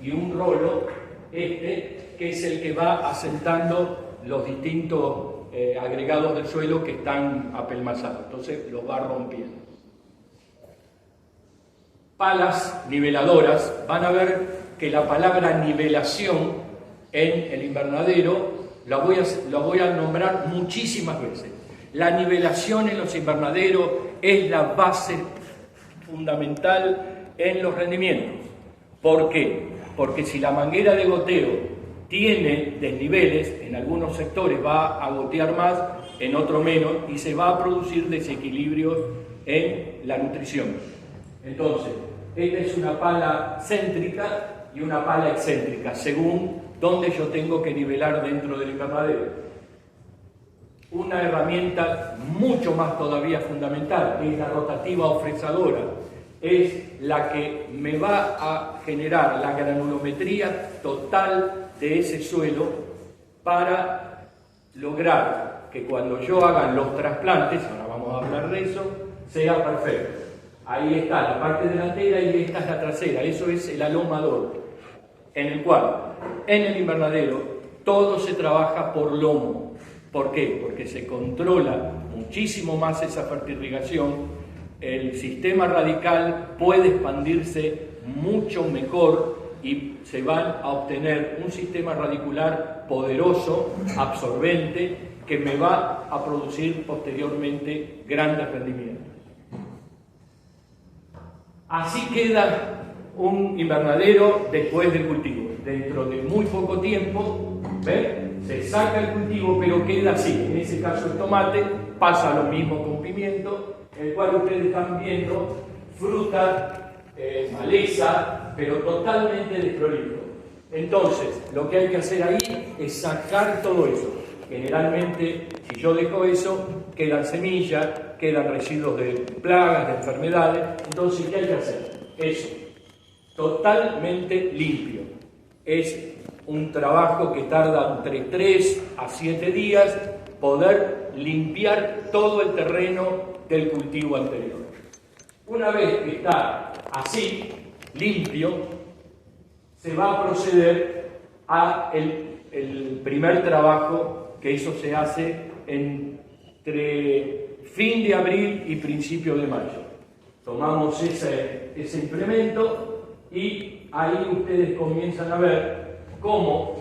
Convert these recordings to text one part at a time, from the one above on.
y un rolo, que es el que va asentando los distintos agregados del suelo que están apelmazados. Entonces los va rompiendo. Palas niveladoras. Van a ver que la palabra nivelación en el invernadero la voy a nombrar muchísimas veces. La nivelación en los invernaderos es la base fundamental en los rendimientos. ¿Por qué? Porque si la manguera de goteo tiene desniveles, en algunos sectores va a gotear más, en otros menos, y se va a producir desequilibrios en la nutrición. Entonces, esta es una pala céntrica y una pala excéntrica, según dónde yo tengo que nivelar dentro del invernadero. Una herramienta mucho más todavía fundamental, que es la rotativa o fresadora, es la que me va a generar la granulometría total de ese suelo para lograr que cuando yo haga los trasplantes, ahora vamos a hablar de eso, sea perfecto. Ahí está la parte delantera y esta es la trasera, eso es el alomador, en el cual en el invernadero todo se trabaja por lomo. ¿Por qué? Porque se controla muchísimo más esa fertirrigación, el sistema radical puede expandirse mucho mejor y se van a obtener un sistema radicular poderoso, absorbente, que me va a producir posteriormente grandes rendimientos. Así queda un invernadero después del cultivo. Dentro de muy poco tiempo, ¿ven? Se saca el cultivo, pero queda así. En ese caso el tomate, pasa lo mismo con pimiento, el cual ustedes están viendo fruta, maleza, pero totalmente desprolijo. Entonces, lo que hay que hacer ahí es sacar todo eso. Generalmente, si yo dejo eso, quedan semillas, quedan residuos de plagas, de enfermedades. Entonces, ¿qué hay que hacer? Eso, totalmente limpio. Es un trabajo que tarda entre 3 a 7 días poder limpiar todo el terreno del cultivo anterior. Una vez que está así, limpio, se va a proceder a el primer trabajo, que eso se hace entre fin de abril y principio de mayo. Tomamos ese implemento y ahí ustedes comienzan a ver cómo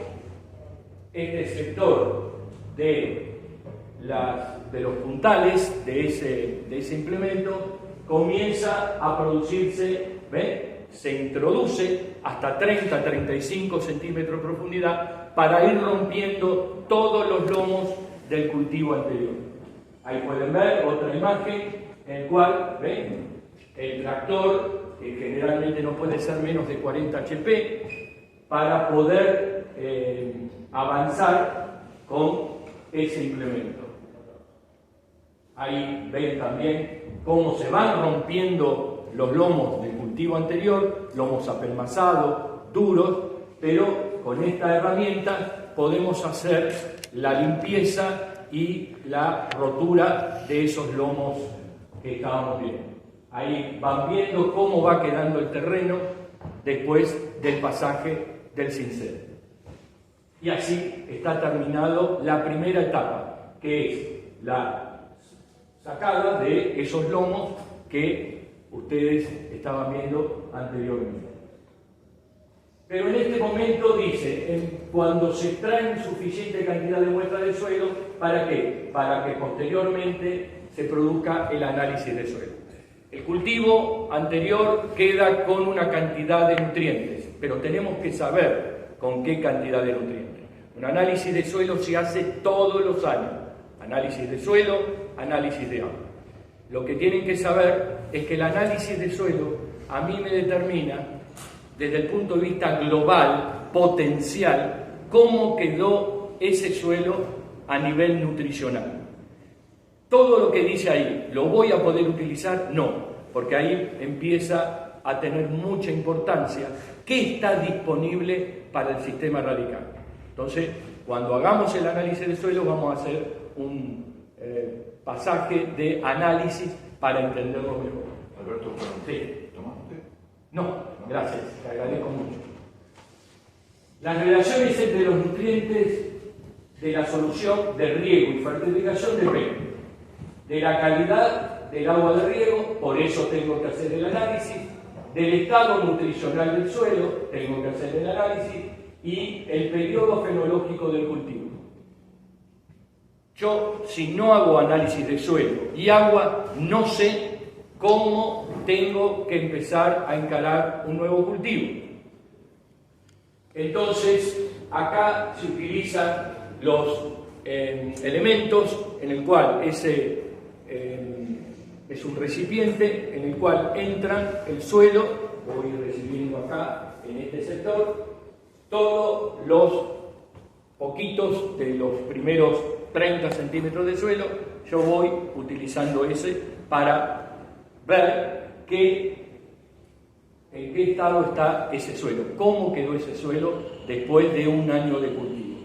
este sector de los puntales de ese implemento comienza a producirse, ¿ven? Se introduce hasta 30-35 centímetros de profundidad para ir rompiendo todos los lomos del cultivo anterior. Ahí pueden ver otra imagen en la cual, ¿ven? El tractor, que generalmente no puede ser menos de 40 HP, para poder avanzar con ese implemento. Ahí ven también cómo se van rompiendo los lomos del cultivo anterior, lomos apelmazados, duros, pero con esta herramienta podemos hacer la limpieza y la rotura de esos lomos que estábamos viendo. Ahí van viendo cómo va quedando el terreno después del pasaje del cincel. Y así está terminado la primera etapa, que es la sacada de esos lomos que ustedes estaban viendo anteriormente. Pero en este momento dice, cuando se extraen suficiente cantidad de muestras del suelo, ¿para qué? Para que posteriormente se produzca el análisis del suelo. El cultivo anterior queda con una cantidad de nutrientes, pero tenemos que saber con qué cantidad de nutrientes. Un análisis de suelo se hace todos los años. Análisis de suelo, análisis de agua. Lo que tienen que saber es que el análisis de suelo a mí me determina, desde el punto de vista global, potencial, cómo quedó ese suelo a nivel nutricional. Todo lo que dice ahí, ¿lo voy a poder utilizar? No, porque ahí empieza a tener mucha importancia qué está disponible para el sistema radical. Entonces, cuando hagamos el análisis del suelo, vamos a hacer un pasaje de análisis para entenderlo mejor. Alberto, sí. ¿tomaste? No, gracias, te agradezco mucho. Las relaciones entre los nutrientes de la solución de riego y fertilización dependen de la calidad del agua de riego, por eso tengo que hacer el análisis, del estado nutricional del suelo, tengo que hacer el análisis, y el periodo fenológico del cultivo. Yo, si no hago análisis de suelo y agua, no sé cómo tengo que empezar a encarar un nuevo cultivo. Entonces, acá se utilizan los elementos en el cual ese es un recipiente en el cual entran el suelo, voy recibiendo acá en este sector, todos los poquitos de los primeros 30 centímetros de suelo, yo voy utilizando ese para ver en qué estado está ese suelo, cómo quedó ese suelo después de un año de cultivo.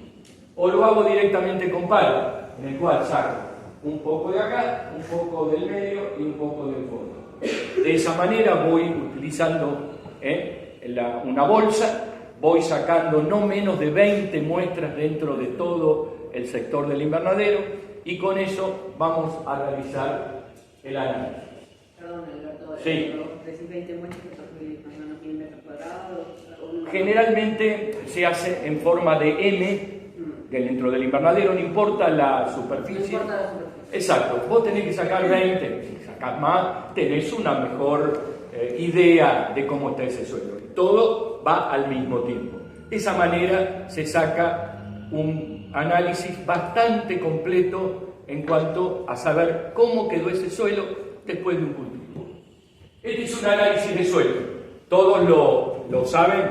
O lo hago directamente con palo, en el cual saco un poco de acá, un poco del medio y un poco del fondo. De esa manera voy utilizando una bolsa, voy sacando no menos de 20 muestras dentro de todo el sector del invernadero y con eso vamos a realizar el análisis. Perdón, Alberto, sí. ¿decís 20 muestras más o menos 1000 metros cuadrados? Generalmente se hace en forma de M dentro del invernadero, no importa la superficie. No importa la superficie. Exacto, vos tenés que sacar 20, si sacás más, tenés una mejor idea de cómo está ese suelo. Todo va al mismo tiempo. De esa manera se saca un análisis bastante completo en cuanto a saber cómo quedó ese suelo después de un cultivo. Este es un análisis de suelo. Todos lo saben,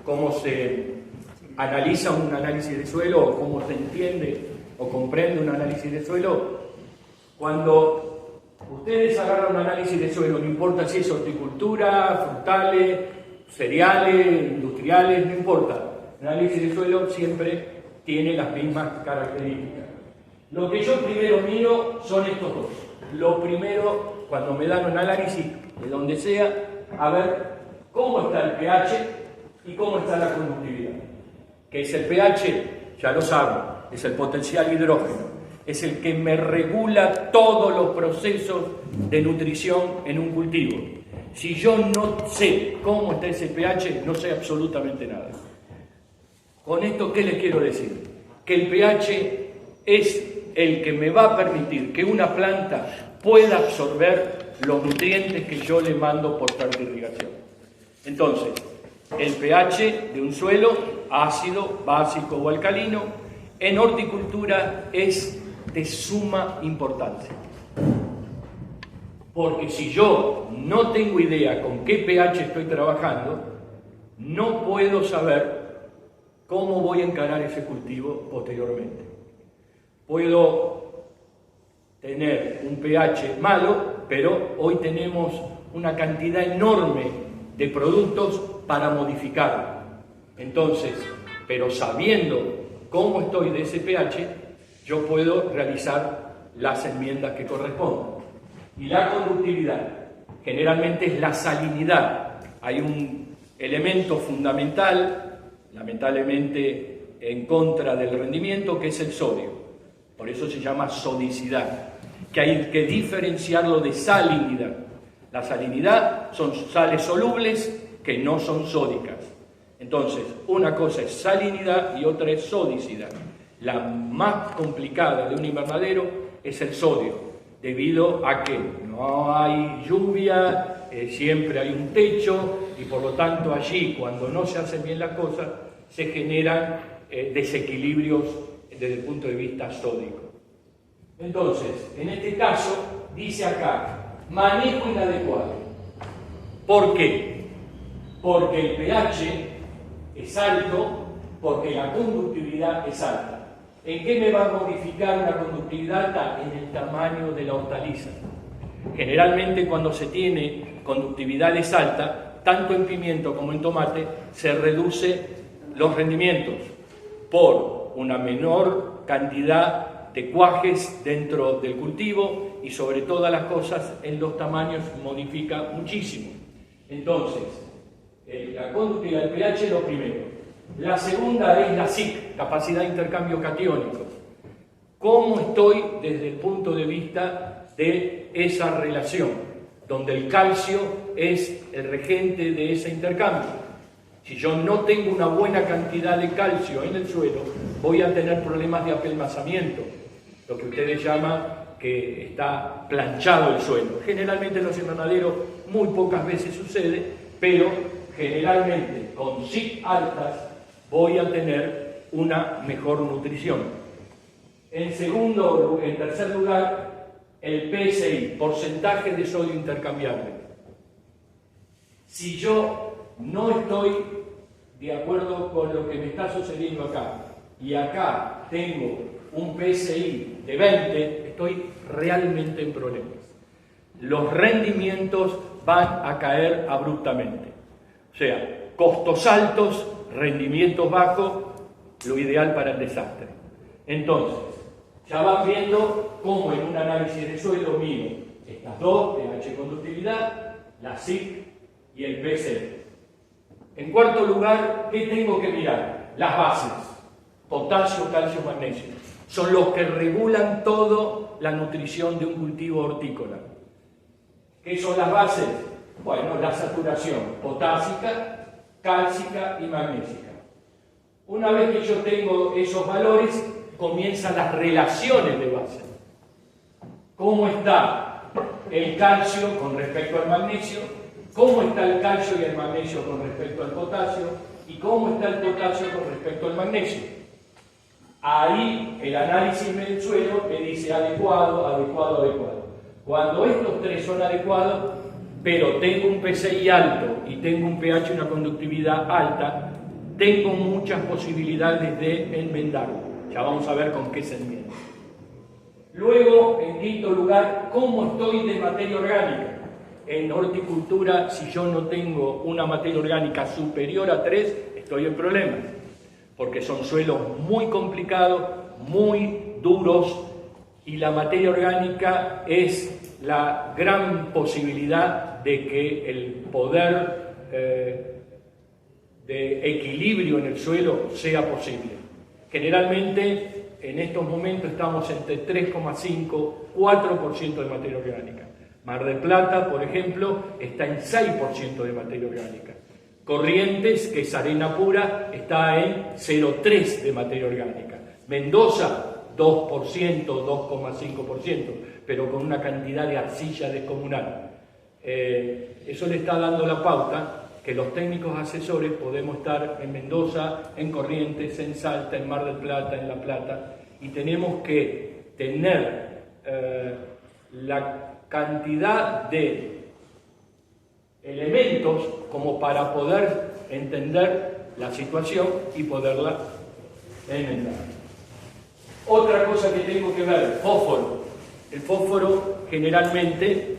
cómo se analiza un análisis de suelo o cómo se entiende o comprende un análisis de suelo. Cuando ustedes agarran un análisis de suelo, no importa si es horticultura, frutales, cereales, industriales, no importa. El análisis de suelo siempre tiene las mismas características. Lo que yo primero miro son estos dos. Lo primero, cuando me dan un análisis de donde sea, a ver cómo está el pH y cómo está la conductividad. ¿Qué es el pH? Ya lo saben, es el potencial hidrógeno. Es el que me regula todos los procesos de nutrición en un cultivo. Si yo no sé cómo está ese pH, no sé absolutamente nada. Con esto, ¿qué les quiero decir? Que el pH es el que me va a permitir que una planta pueda absorber los nutrientes que yo le mando por fertirrigación. Entonces, el pH de un suelo, ácido, básico o alcalino, en horticultura es de suma importancia. Porque si yo no tengo idea con qué pH estoy trabajando, no puedo saber cómo voy a encarar ese cultivo posteriormente. Puedo tener un pH malo, pero hoy tenemos una cantidad enorme de productos para modificarlo. Entonces, pero sabiendo cómo estoy de ese pH, yo puedo realizar las enmiendas que correspondan. Y la conductividad, generalmente es la salinidad. Hay un elemento fundamental, lamentablemente en contra del rendimiento, que es el sodio. Por eso se llama sodicidad, que hay que diferenciarlo de salinidad. La salinidad son sales solubles que no son sódicas. Entonces, una cosa es salinidad y otra es sodicidad. La más complicada de un invernadero es el sodio, debido a que no hay lluvia, siempre hay un techo y por lo tanto allí, cuando no se hacen bien las cosas, se generan desequilibrios desde el punto de vista sódico. Entonces, en este caso, dice acá, manejo inadecuado. ¿Por qué? Porque el pH es alto, porque la conductividad es alta. ¿En qué me va a modificar una conductividad alta? En el tamaño de la hortaliza. Generalmente cuando se tiene conductividades altas, tanto en pimiento como en tomate, se reduce los rendimientos por una menor cantidad de cuajes dentro del cultivo y sobre todas las cosas en los tamaños modifica muchísimo. Entonces, la conductividad del pH es lo primero. La segunda es la SIC, capacidad de intercambio catiónico. ¿Cómo estoy desde el punto de vista de esa relación, donde el calcio es el regente de ese intercambio? Si yo no tengo una buena cantidad de calcio en el suelo, voy a tener problemas de apelmazamiento, lo que ustedes llaman que está planchado el suelo. Generalmente en los invernaderos muy pocas veces sucede, pero generalmente con SIC altas voy a tener una mejor nutrición. En tercer lugar, el PSI, porcentaje de sodio intercambiable. Si yo no estoy de acuerdo con lo que me está sucediendo acá, y acá tengo un PSI de 20, estoy realmente en problemas. Los rendimientos van a caer abruptamente. O sea, costos altos, rendimientos bajos, lo ideal para el desastre. Entonces, ya van viendo cómo en un análisis de suelo mido estas dos, pH conductividad, la SIC y el PSI. En cuarto lugar, ¿qué tengo que mirar? Las bases, potasio, calcio, magnesio. Son los que regulan toda la nutrición de un cultivo hortícola. ¿Qué son las bases? Bueno, la saturación potásica, cálcica y magnésica. Una vez que yo tengo esos valores, comienzan las relaciones de base. ¿Cómo está el calcio con respecto al magnesio? ¿Cómo está el calcio y el magnesio con respecto al potasio? ¿Y cómo está el potasio con respecto al magnesio? Ahí el análisis del suelo me dice adecuado, adecuado, adecuado. Cuando estos tres son adecuados, pero tengo un PSI alto y tengo un pH y una conductividad alta, tengo muchas posibilidades de enmendarlo. Ya vamos a ver con qué se enmienda. Luego, en quinto lugar, ¿cómo estoy de materia orgánica? En horticultura, si yo no tengo una materia orgánica superior a 3, estoy en problemas, porque son suelos muy complicados, muy duros, y la materia orgánica es la gran posibilidad de que el poder de equilibrio en el suelo sea posible. Generalmente, en estos momentos estamos entre 3,5-4% de materia orgánica. Mar del Plata, por ejemplo, está en 6% de materia orgánica. Corrientes, que es arena pura, está en 0,3% de materia orgánica. Mendoza, 2%, 2,5%, pero con una cantidad de arcilla descomunal. Eso le está dando la pauta que los técnicos asesores podemos estar en Mendoza, en Corrientes, en Salta, en Mar del Plata, en La Plata, y tenemos que tener la cantidad de elementos como para poder entender la situación y poderla enmendar. Otra cosa que tengo que ver, fósforo. El fósforo generalmente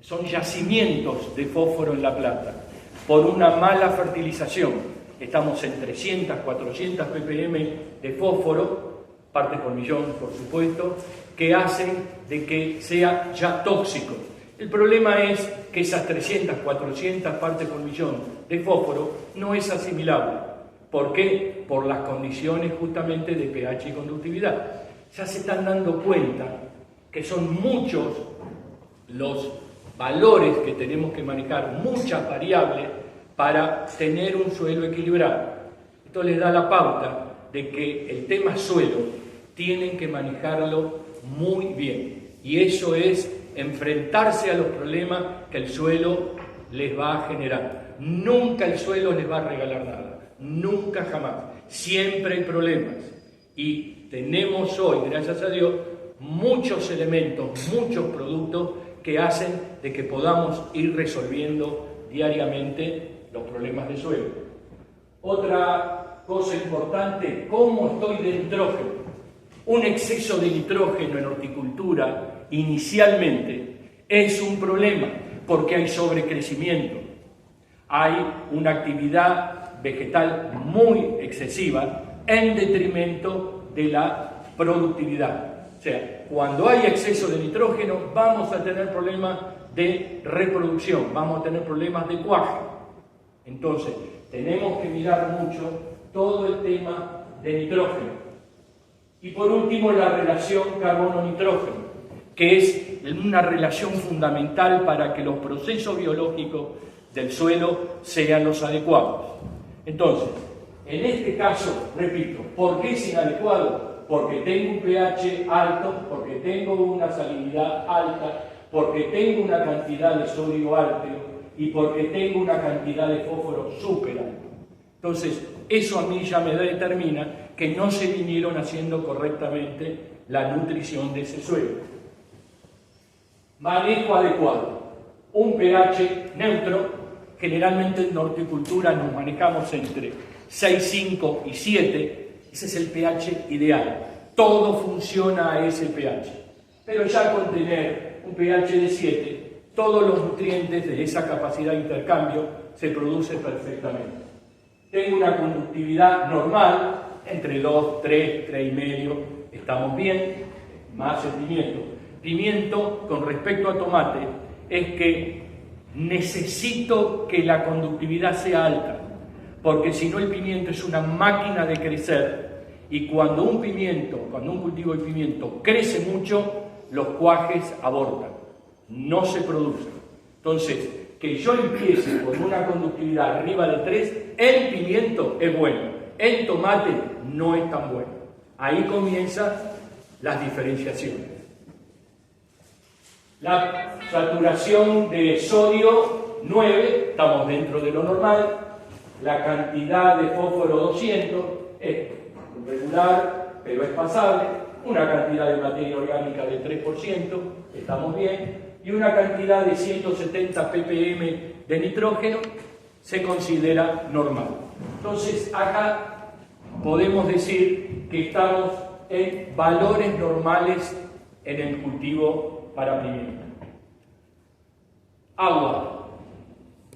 son yacimientos de fósforo en La Plata por una mala fertilización. Estamos en 300, 400 ppm de fósforo, partes por millón, por supuesto, que hacen de que sea ya tóxico. El problema es que esas 300, 400 partes por millón de fósforo no es asimilable. ¿Por qué? Por las condiciones justamente de pH y conductividad. Ya se están dando cuenta que son muchos los valores que tenemos que manejar, muchas variables para tener un suelo equilibrado. Esto les da la pauta de que el tema suelo tienen que manejarlo muy bien, y eso es enfrentarse a los problemas que el suelo les va a generar. Nunca el suelo les va a regalar nada, nunca, jamás. Siempre hay problemas, y tenemos hoy, gracias a Dios, muchos elementos, muchos productos que hacen de que podamos ir resolviendo diariamente los problemas de suelo. Otra cosa importante, ¿cómo estoy de nitrógeno? Un exceso de nitrógeno en horticultura inicialmente es un problema porque hay sobrecrecimiento, hay una actividad vegetal muy excesiva en detrimento de la productividad. O sea, cuando hay exceso de nitrógeno vamos a tener problemas de reproducción, vamos a tener problemas de cuaje. Entonces, tenemos que mirar mucho todo el tema de nitrógeno. Y por último, la relación carbono-nitrógeno, que es una relación fundamental para que los procesos biológicos del suelo sean los adecuados. Entonces, en este caso, repito, ¿por qué es inadecuado? Porque tengo un pH alto, porque tengo una salinidad alta, porque tengo una cantidad de sodio alto y porque tengo una cantidad de fósforo súper alta. Entonces, eso a mí ya me determina que no se vinieron haciendo correctamente la nutrición de ese suelo. Manejo adecuado. Un pH neutro, generalmente en horticultura nos manejamos entre 6,5 y 7, ese es el pH ideal. Todo funciona a ese pH. Pero ya con tener un pH de 7, todos los nutrientes de esa capacidad de intercambio se producen perfectamente. Tengo una conductividad normal, entre 2, 3, 3,5, estamos bien, más el pimiento. Pimiento, con respecto a tomate, es que necesito que la conductividad sea alta, porque si no el pimiento es una máquina de crecer, y cuando un cultivo de pimiento crece mucho, los cuajes abortan, no se producen. Entonces, que yo empiece con una conductividad arriba de 3, en pimiento es bueno, en tomate no es tan bueno. Ahí comienzan las diferenciaciones. La saturación de sodio 9, estamos dentro de lo normal. La cantidad de fósforo 200 es regular, pero es pasable. Una cantidad de materia orgánica del 3%, estamos bien. Y una cantidad de 170 ppm de nitrógeno se considera normal. Entonces, acá podemos decir que estamos en valores normales en el cultivo para pimienta. Agua.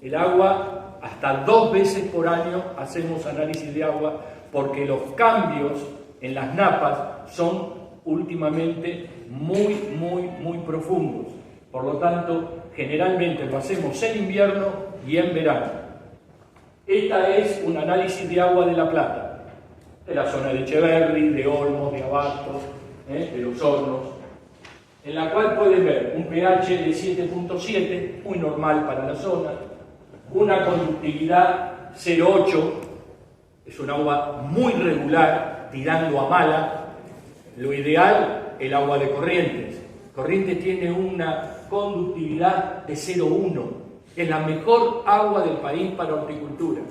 El agua, hasta 2 veces por año hacemos análisis de agua porque los cambios en las napas son últimamente muy profundos. Por lo tanto, generalmente lo hacemos en invierno y en verano. Esta es un análisis de agua de La Plata, de la zona de Echeverri, de Olmos, de Abasto, de Los Hornos, en la cual pueden ver un pH de 7,7, muy normal para la zona, una conductividad 0,8, es un agua muy regular, tirando a mala. Lo ideal, el agua de Corrientes. Corrientes tiene una conductividad de 0,1. Es la mejor agua del país para horticultura,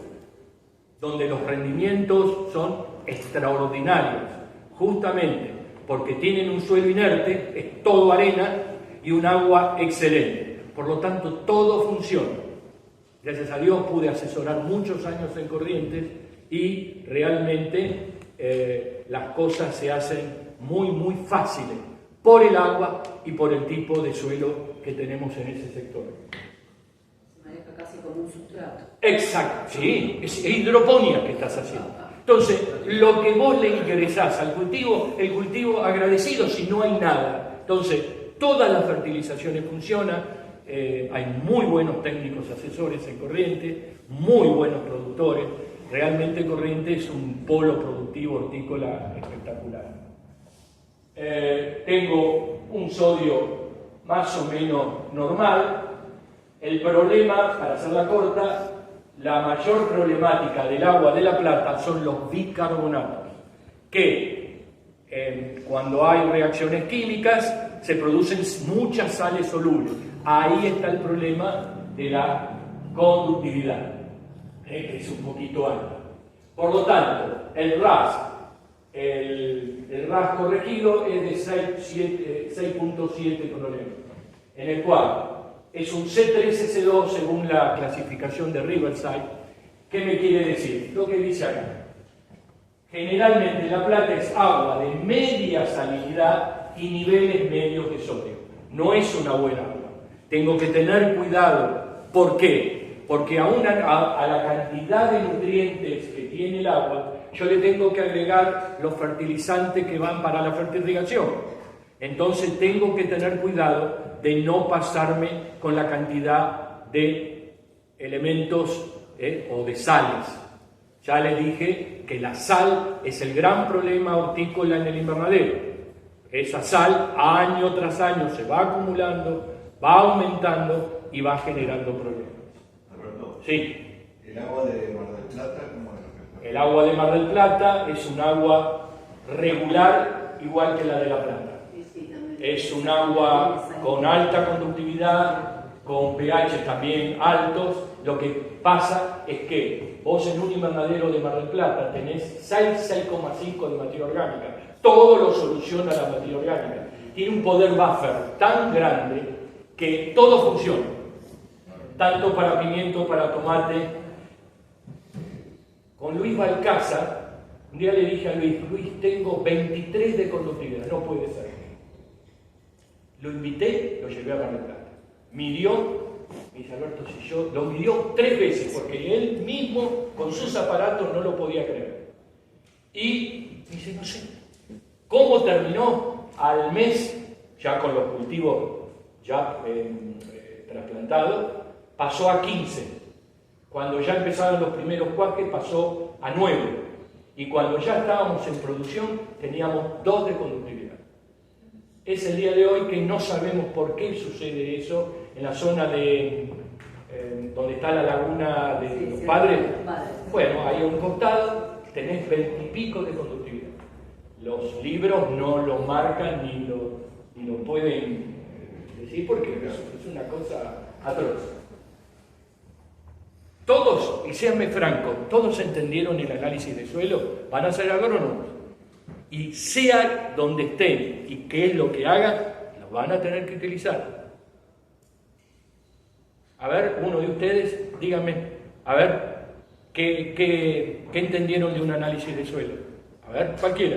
donde los rendimientos son extraordinarios, justamente porque tienen un suelo inerte, es todo arena y un agua excelente. Por lo tanto, todo funciona. Gracias a Dios pude asesorar muchos años en Corrientes y realmente las cosas se hacen muy fáciles por el agua y por el tipo de suelo que tenemos en ese sector. Se maneja casi como un sustrato. Exacto, sí, es hidroponía que estás haciendo. Entonces, lo que vos le ingresás al cultivo, el cultivo agradecido si no hay nada. Entonces, todas las fertilizaciones funcionan, hay muy buenos técnicos asesores en Corrientes, muy buenos productores. Realmente Corrientes es un polo productivo hortícola espectacular. Tengo un sodio más o menos normal. El problema, para hacerla corta, la mayor problemática del agua de La Plata son los bicarbonatos, que cuando hay reacciones químicas se producen muchas sales solubles. Ahí está el problema de la conductividad, que es un poquito alta. Por lo tanto, el RAS corregido es de 6,7 problemas, en el cual es un C3S2 según la clasificación de Riverside. ¿Qué me quiere decir? Lo que dice acá. Generalmente La Plata es agua de media salinidad y niveles medios de sodio. No es una buena agua. Tengo que tener cuidado. ¿Por qué? Porque a la cantidad de nutrientes que tiene el agua, yo le tengo que agregar los fertilizantes que van para la fertilización. Entonces tengo que tener cuidado de no pasarme con la cantidad de elementos o de sales. Ya les dije que la sal es el gran problema hortícola en el invernadero. Esa sal, año tras año, se va acumulando, va aumentando y va generando problemas. Alberto, Sí. ¿el agua de Mar del Plata cómo es? El agua de Mar del Plata es un agua regular, igual que la de La Plata. Es un agua con alta conductividad, con pH también altos. Lo que pasa es que vos en un invernadero de Mar del Plata tenés 6,5 de materia orgánica. Todo lo soluciona la materia orgánica. Tiene un poder buffer tan grande que todo funciona. Tanto para pimiento, para tomate. Con Luis Balcázar, un día le dije a Luis, tengo 23 de conductividad, no puede ser. Lo invité, lo llevé a Mar del Plata. Midió, me dice Alberto, si yo lo midió 3 veces, porque él mismo con sus aparatos no lo podía creer. Y me dice, no sé, ¿cómo terminó? Al mes, ya con los cultivos ya trasplantados, pasó a 15. Cuando ya empezaron los primeros cuajes pasó a 9. Y cuando ya estábamos en producción teníamos 2 de conductividad. Es el día de hoy que no sabemos por qué sucede eso en la zona de donde está la laguna de los padres. Bueno, ahí a un costado tenés 20 y pico de conductividad. Los libros no lo marcan ni lo pueden decir porque es una cosa atroz. Todos, y séanme franco, todos entendieron el análisis de suelo, van a ser agrónomos. Y sea donde estén y qué es lo que hagan, lo van a tener que utilizar. A ver, uno de ustedes, díganme, a ver, ¿qué entendieron de un análisis de suelo? A ver, cualquiera,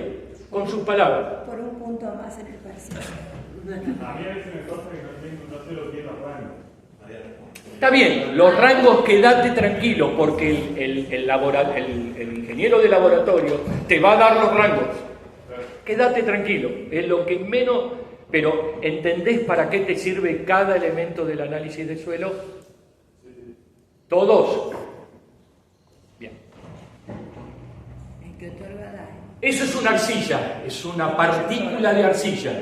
con sus palabras. Por un punto más en el parcial. A mí a veces me pasa que no sé lo que es los rangos. Está bien, los rangos quédate tranquilo porque el ingeniero de laboratorio te va a dar los rangos. Quédate tranquilo, es lo que menos, pero ¿entendés para qué te sirve cada elemento del análisis de suelo? ¿Todos? Bien. El que otorga DAE. Eso es una arcilla, es una partícula de arcilla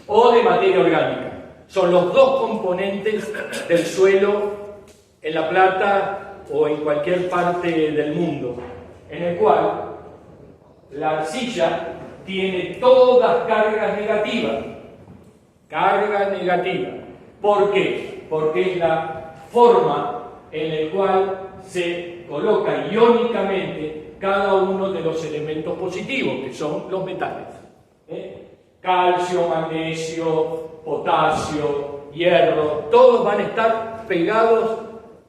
o de materia orgánica. Son los dos componentes del suelo en La Plata o en cualquier parte del mundo, en el cual la arcilla tiene todas cargas negativas. Carga negativa. ¿Por qué? Porque es la forma en la cual se coloca iónicamente cada uno de los elementos positivos, que son los metales. Calcio, magnesio, potasio, hierro, todos van a estar pegados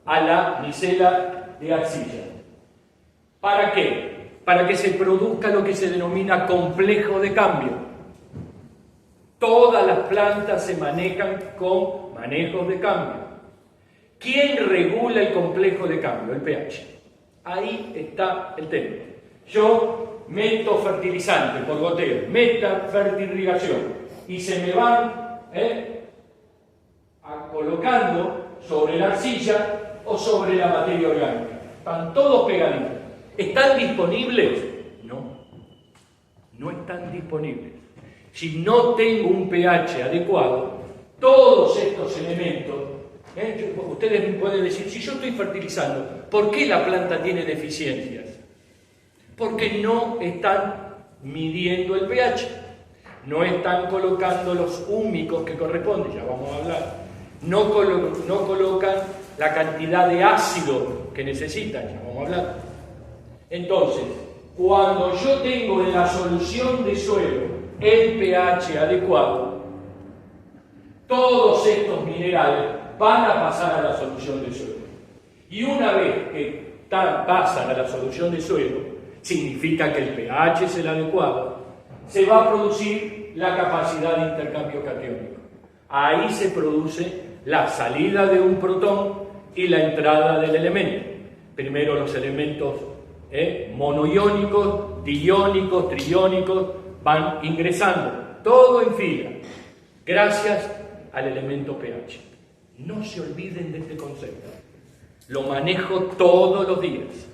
a la micela de arcilla. ¿Para qué? Para que se produzca lo que se denomina complejo de cambio. Todas las plantas se manejan con manejos de cambio. ¿Quién regula el complejo de cambio? El pH. Ahí está el tema. Yo meto fertilizante por goteo, meta fertirrigación y se me van colocando sobre la arcilla o sobre la materia orgánica. Están todos pegaditos. ¿Están disponibles? No, no están disponibles. Si no tengo un pH adecuado, todos estos elementos, ustedes me pueden decir, si yo estoy fertilizando, ¿por qué la planta tiene deficiencias? Porque no están midiendo el pH, no están colocando los húmicos que corresponden, ya vamos a hablar, no colocan la cantidad de ácido que necesitan, ya vamos a hablar. Entonces, cuando yo tengo en la solución de suelo el pH adecuado, todos estos minerales van a pasar a la solución de suelo. Y una vez que pasan a la solución de suelo, significa que el pH es el adecuado, se va a producir la capacidad de intercambio catiónico. Ahí se produce la salida de un protón y la entrada del elemento. Primero los elementos monoiónicos, diiónicos, triiónicos, van ingresando, todo en fila, gracias al elemento pH. No se olviden de este concepto. Lo manejo todos los días.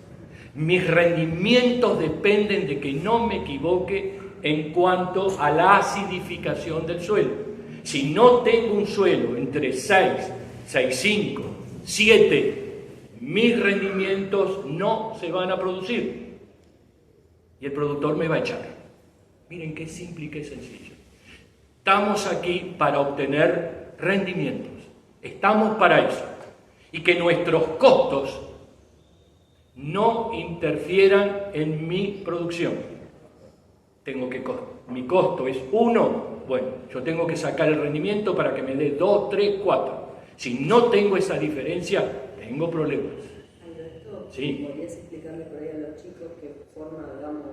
Mis rendimientos dependen de que no me equivoque en cuanto a la acidificación del suelo. Si no tengo un suelo entre 6, 6,5, 7, mis rendimientos no se van a producir. Y el productor me va a echar. Miren qué simple y qué sencillo. Estamos aquí para obtener rendimientos. Estamos para eso. Y que nuestros costos no interfieran en mi producción. Mi costo es 1, bueno, yo tengo que sacar el rendimiento para que me dé 2, 3, 4. Si no tengo esa diferencia, tengo problemas. Alberto, Sí. ¿podrías explicarle por ahí a los chicos qué forma, digamos,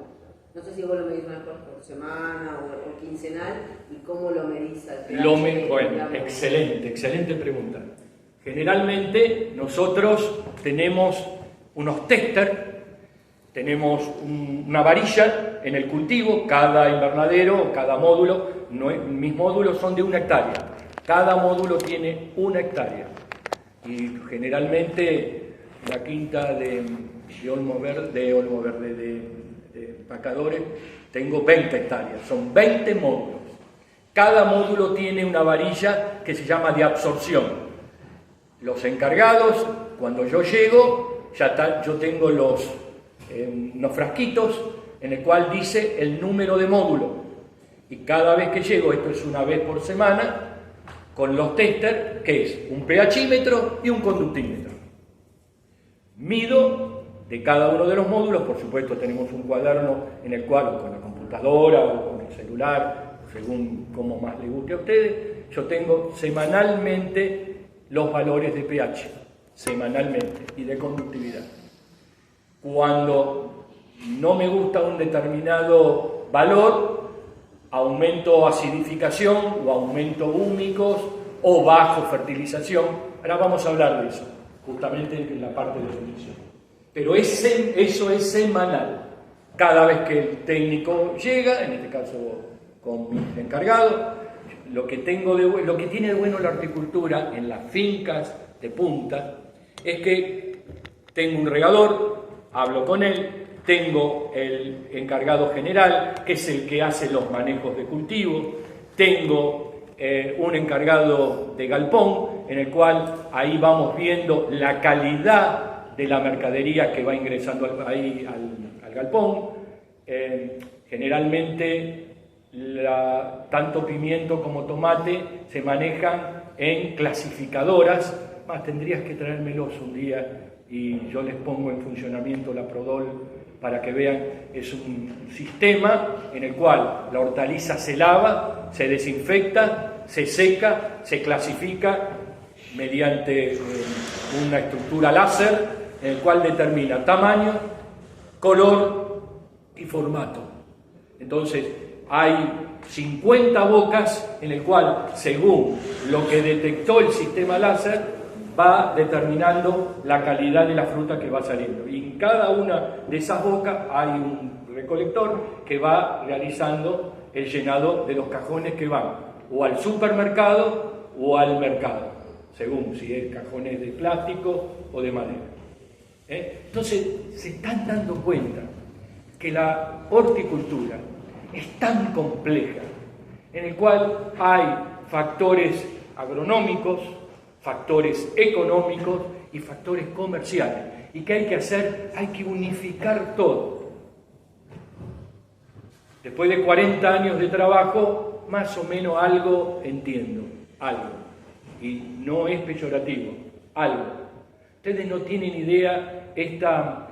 no sé si vos lo medís más por semana o quincenal, y cómo lo medís al pH? Bueno, excelente pregunta. Generalmente nosotros tenemos unos tester, tenemos una varilla en el cultivo, cada invernadero, cada módulo, mis módulos son de 1 hectárea, cada módulo tiene 1 hectárea. Y generalmente la quinta de Pacadores, tengo 20 hectáreas, son 20 módulos. Cada módulo tiene una varilla que se llama de absorción. Los encargados, cuando yo llego, yo tengo unos frasquitos en el cual dice el número de módulo. Y cada vez que llego, esto es una vez por semana, con los tester, que es un pHímetro y un conductímetro. Mido de cada uno de los módulos, por supuesto tenemos un cuaderno en el cual, con la computadora o con el celular, según como más les guste a ustedes, yo tengo semanalmente los valores de pH, semanalmente, y de conductividad. Cuando no me gusta un determinado valor, aumento acidificación o aumento húmicos o bajo fertilización. Ahora vamos a hablar de eso, justamente en la parte de nutrición. Pero eso es semanal. Cada vez que el técnico llega, en este caso con mi encargado, lo que tiene de bueno la horticultura en las fincas de punta es que tengo un regador, hablo con él, tengo el encargado general, que es el que hace los manejos de cultivo, tengo un encargado de galpón, en el cual ahí vamos viendo la calidad de la mercadería que va ingresando al galpón. Generalmente tanto pimiento como tomate se manejan en clasificadoras, más tendrías que traérmelos un día y yo les pongo en funcionamiento la Prodol para que vean. Es un sistema en el cual la hortaliza se lava, se desinfecta, se seca, se clasifica mediante una estructura láser en el cual determina tamaño, color y formato. Entonces hay 50 bocas en el cual, según lo que detectó el sistema láser, va determinando la calidad de la fruta que va saliendo. Y en cada una de esas bocas hay un recolector que va realizando el llenado de los cajones que van o al supermercado o al mercado, según si es cajones de plástico o de madera. Entonces, se están dando cuenta que la horticultura es tan compleja, en el cual hay factores agronómicos, factores económicos y factores comerciales. ¿Y qué hay que hacer? Hay que unificar todo. Después de 40 años de trabajo, más o menos algo entiendo, algo. Y no es peyorativo, algo. Ustedes no tienen idea esta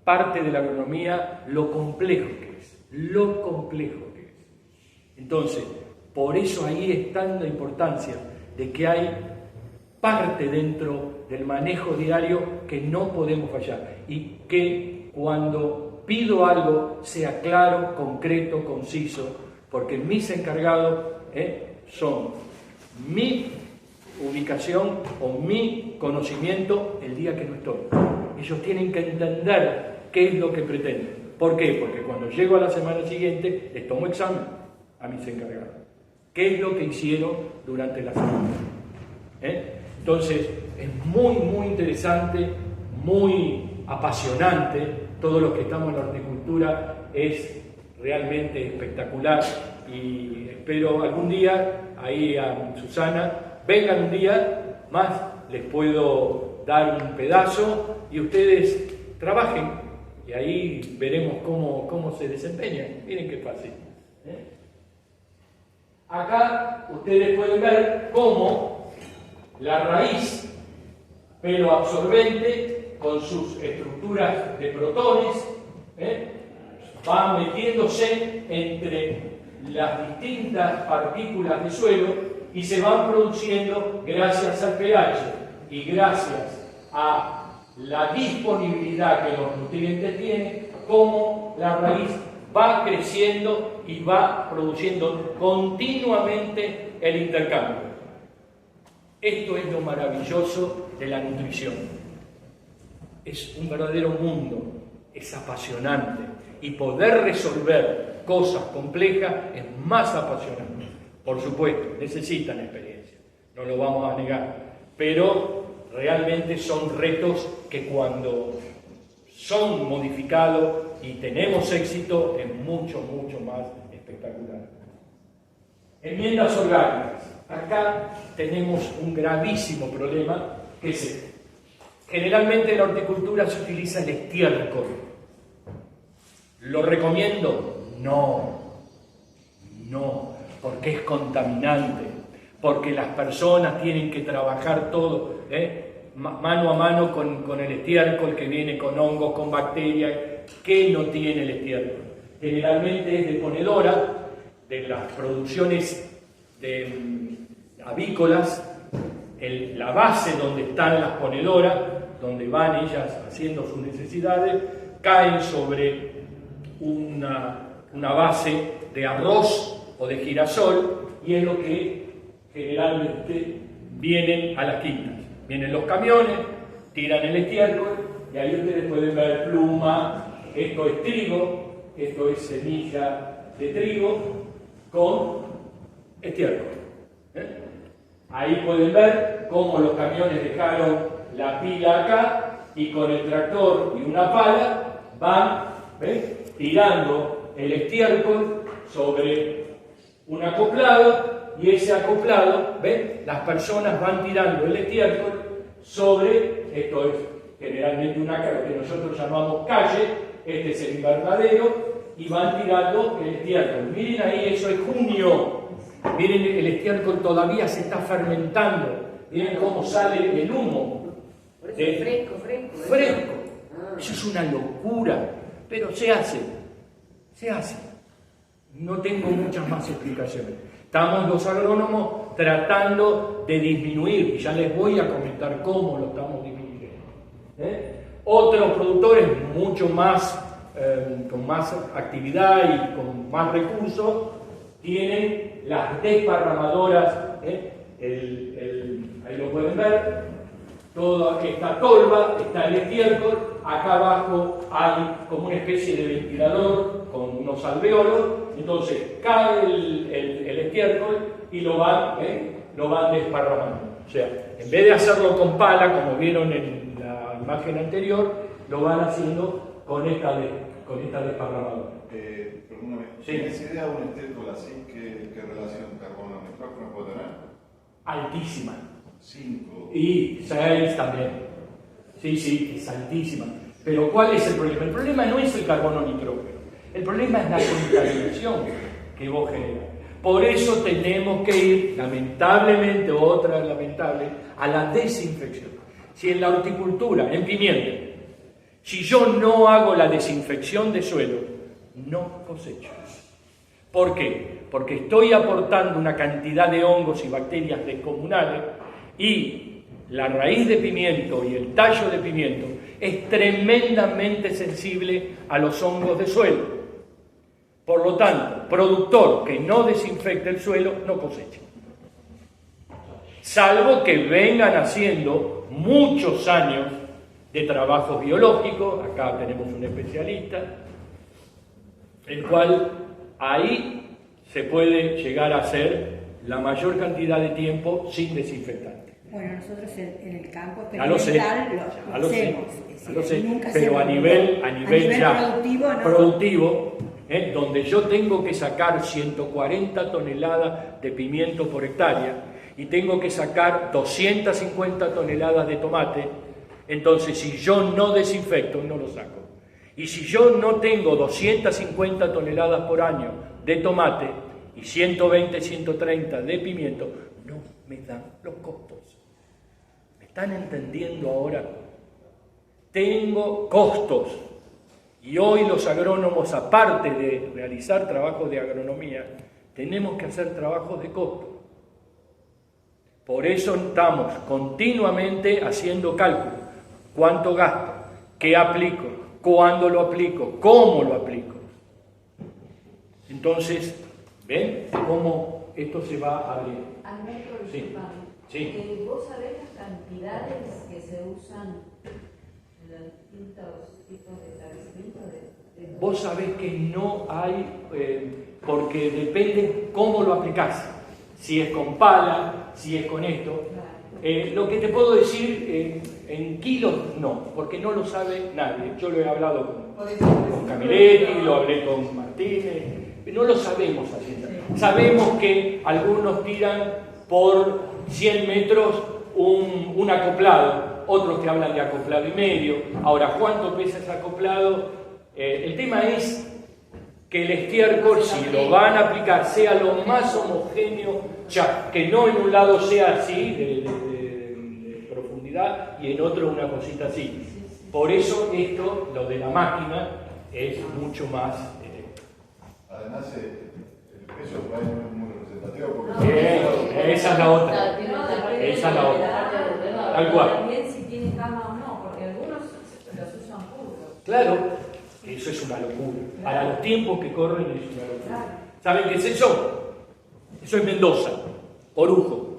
parte de la agronomía, lo complejo que es, lo complejo que es. Entonces, por eso ahí está la importancia de que hay parte dentro del manejo diario que no podemos fallar y que cuando pido algo sea claro, concreto, conciso, porque mis encargados son mi ubicación o mi conocimiento el día que no estoy. Ellos tienen que entender qué es lo que pretenden. ¿Por qué? Porque cuando llego a la semana siguiente les tomo examen a mis encargados. ¿Qué es lo que hicieron durante la semana? Entonces, es muy, muy interesante, muy apasionante todos los que estamos en la horticultura, es realmente espectacular y espero algún día, ahí a Susana, vengan un día más, les puedo dar un pedazo y ustedes trabajen y ahí veremos cómo se desempeñan. Miren qué fácil. Acá ustedes pueden ver cómo la raíz pelo absorbente con sus estructuras de protones va metiéndose entre las distintas partículas de suelo y se van produciendo gracias al pH y gracias a la disponibilidad que los nutrientes tienen, como la raíz va creciendo y va produciendo continuamente el intercambio. Esto es lo maravilloso de la nutrición. Es un verdadero mundo, es apasionante y poder resolver cosas complejas es más apasionante. Por supuesto, necesitan experiencia, no lo vamos a negar, pero realmente son retos que cuando son modificados y tenemos éxito es mucho más espectacular. Enmiendas orgánicas. Acá tenemos un gravísimo problema que es este. Generalmente en la horticultura se utiliza el estiércol. ¿Lo recomiendo? No, porque es contaminante, porque las personas tienen que trabajar todo, mano a mano con el estiércol que viene con hongos, con bacterias. ¿Qué no tiene el estiércol? Generalmente es de ponedora, de las producciones avícolas, la base donde están las ponedoras, donde van ellas haciendo sus necesidades, caen sobre una base de arroz o de girasol y es lo que generalmente vienen a las quintas. Vienen los camiones, tiran el estiércol y ahí ustedes pueden ver pluma, esto es trigo, esto es semilla de trigo con estiércol. Ahí pueden ver cómo los camiones dejaron la pila acá y con el tractor y una pala van tirando el estiércol sobre un acoplado y ese acoplado, las personas van tirando el estiércol sobre, esto es generalmente una que nosotros llamamos calle, este es el invernadero, y van tirando el estiércol. Miren ahí, eso es junio. Miren, el estiércol todavía se está fermentando. Miren cómo sale el humo. Por eso es fresco. Fresco. Eso es una locura. Pero se hace. No tengo muchas más explicaciones. Estamos los agrónomos tratando de disminuir, y ya les voy a comentar cómo lo estamos disminuyendo. Otros productores mucho más, con más actividad y con más recursos, tienen las desparramadoras, ahí lo pueden ver, toda esta tolva, está el estiércol, acá abajo hay como una especie de ventilador con unos alvéolos, entonces cae el estiércol y lo van desparramando. O sea, en vez de hacerlo con pala, como vieron en la imagen anterior, lo van haciendo con esta desparramadora. Perdóname, Sí. ¿tienes idea de un estiércol así? ¿Qué relación carbono-nitrógeno puede tener? Altísima. 5. Y 6 también. Sí, es altísima. Pero ¿cuál es el problema? El problema no es el carbono nitrógeno. El problema es la contaminación que vos generas. Por eso tenemos que ir, lamentablemente, otra lamentable, a la desinfección. Si en la horticultura, en pimiento, si yo no hago la desinfección de suelo, no cosecho. ¿Por qué? Porque estoy aportando una cantidad de hongos y bacterias descomunales y la raíz de pimiento y el tallo de pimiento es tremendamente sensible a los hongos de suelo. Por lo tanto, productor que no desinfecte el suelo no cosecha. Salvo que vengan haciendo muchos años de trabajos biológicos, acá tenemos un especialista, el cual ahí se puede llegar a hacer la mayor cantidad de tiempo sin desinfectante. Bueno, nosotros en el campo Ya lo sé, experimental ya lo lo sé, hacemos. ya lo sé, Nunca pero hacemos a nivel ya productivo, no. productivo, donde yo tengo que sacar 140 toneladas de pimiento por hectárea y tengo que sacar 250 toneladas de tomate, entonces si yo no desinfecto, no lo saco. Y si yo no tengo 250 toneladas por año de tomate y 120, 130 de pimiento, no me dan los costos. ¿Me están entendiendo ahora? Tengo costos. Y hoy los agrónomos, aparte de realizar trabajos de agronomía, tenemos que hacer trabajos de costo. Por eso estamos continuamente haciendo cálculos. ¿Cuánto gasto? ¿Qué aplico? ¿Cuándo lo aplico? ¿Cómo lo aplico? Entonces, ¿ven cómo esto se va abriendo? Alberto, Sí. disculpame. Sí. ¿Vos sabés las cantidades que se usan en los distintos tipos de establecimientos? Vos sabés que no hay, porque depende cómo lo aplicás. Si es con pala, si es con esto. Lo que te puedo decir, en kilos no, porque no lo sabe nadie. Yo lo he hablado con Camiletti, lo hablé con Martínez, no lo sabemos así. Sabemos que algunos tiran por 100 metros un acoplado, otros que hablan de acoplado y medio. Ahora, ¿cuánto pesa ese acoplado? El tema es que el estiércol, si lo van a aplicar, sea lo más homogéneo, ya, que no en un lado sea así, de profundidad, y en otro una cosita así. Por eso esto, lo de la máquina, es mucho más... Además, el peso por ahí no es muy representativo porque... esa es la otra. Esa es la otra. Tal cual. También si tiene cama o no, porque algunos los usan puros. Claro, eso es una locura. Para los tiempos que corren es una locura. ¿Saben qué es eso? Eso es Mendoza, Orujo.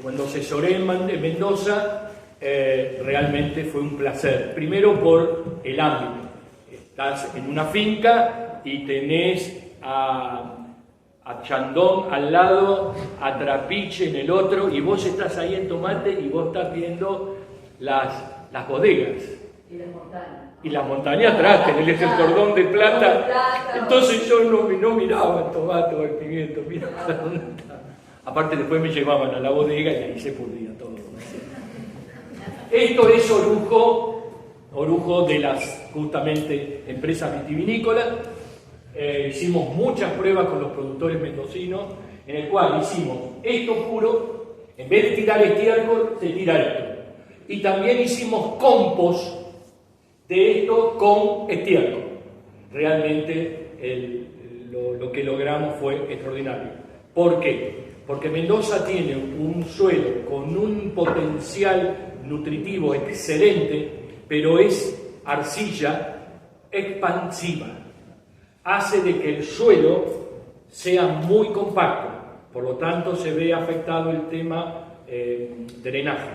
Cuando asesoré en Mendoza, realmente fue un placer. Primero por el ámbito. Estás en una finca y tenés a Chandón al lado, a Trapiche en el otro, y vos estás ahí en Tomate y vos estás viendo las bodegas. Y las montañas. Y las montañas atrás, tenés el cordón de plata. Entonces yo no miraba el tomate o el pimiento, miraba dónde estaba. Aparte después me llevaban a la bodega y ahí se pudría todo. Esto es Orujo de las justamente empresas vitivinícolas. Hicimos muchas pruebas con los productores mendocinos, en el cual hicimos esto puro, en vez de tirar estiércol, se tira esto. Y también hicimos compost de esto con estiércol. Realmente lo que logramos fue extraordinario. ¿Por qué? Porque Mendoza tiene un suelo con un potencial nutritivo excelente, pero es arcilla expansiva. Hace de que el suelo sea muy compacto, por lo tanto se ve afectado el tema drenaje.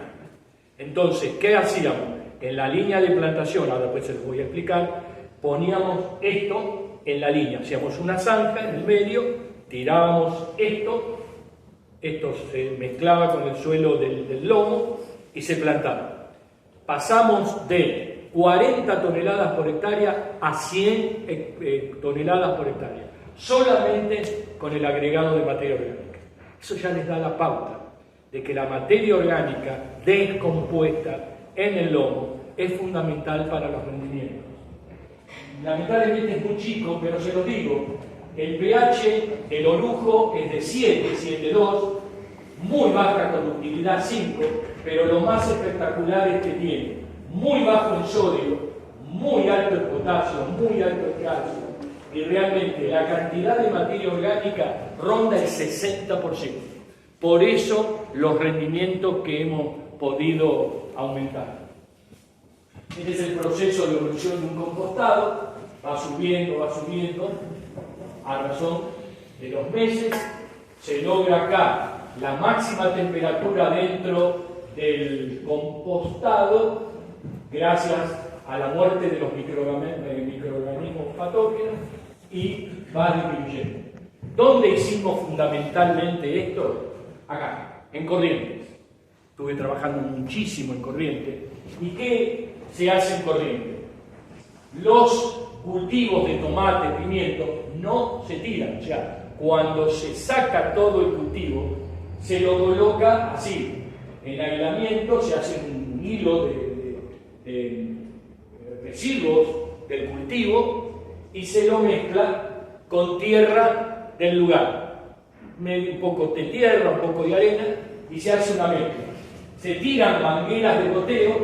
Entonces, ¿qué hacíamos? En la línea de plantación, ahora después se los voy a explicar, poníamos esto en la línea, hacíamos una zanja en el medio, tirábamos esto se mezclaba con el suelo del lomo y se plantaba. Pasamos de 40 toneladas por hectárea a 100 toneladas por hectárea, solamente con el agregado de materia orgánica. Eso ya les da la pauta de que la materia orgánica descompuesta en el lomo es fundamental para los rendimientos. Lamentablemente es muy chico, pero se lo digo, el pH del Orujo es de 7, 7,2, muy baja conductividad 5, pero lo más espectacular es que tiene muy bajo en sodio, muy alto en potasio, muy alto en calcio, y realmente la cantidad de materia orgánica ronda el 60%. Por eso los rendimientos que hemos podido aumentar. Este es el proceso de evolución de un compostado, va subiendo, a razón de los meses, se logra acá la máxima temperatura dentro del compostado, gracias a la muerte de los microorganismos patógenos, y va disminuyendo. ¿Dónde hicimos fundamentalmente esto? Acá, en Corrientes. estuve trabajando muchísimo en Corrientes. ¿Y qué se hace en Corrientes? Los cultivos de tomate, pimiento, no se tiran. O sea, cuando se saca todo el cultivo, se lo coloca así, en aislamiento, se hace un hilo de residuos del cultivo y se lo mezcla con tierra del lugar. Un poco de tierra, un poco de arena y se hace una mezcla. Se tiran mangueras de goteo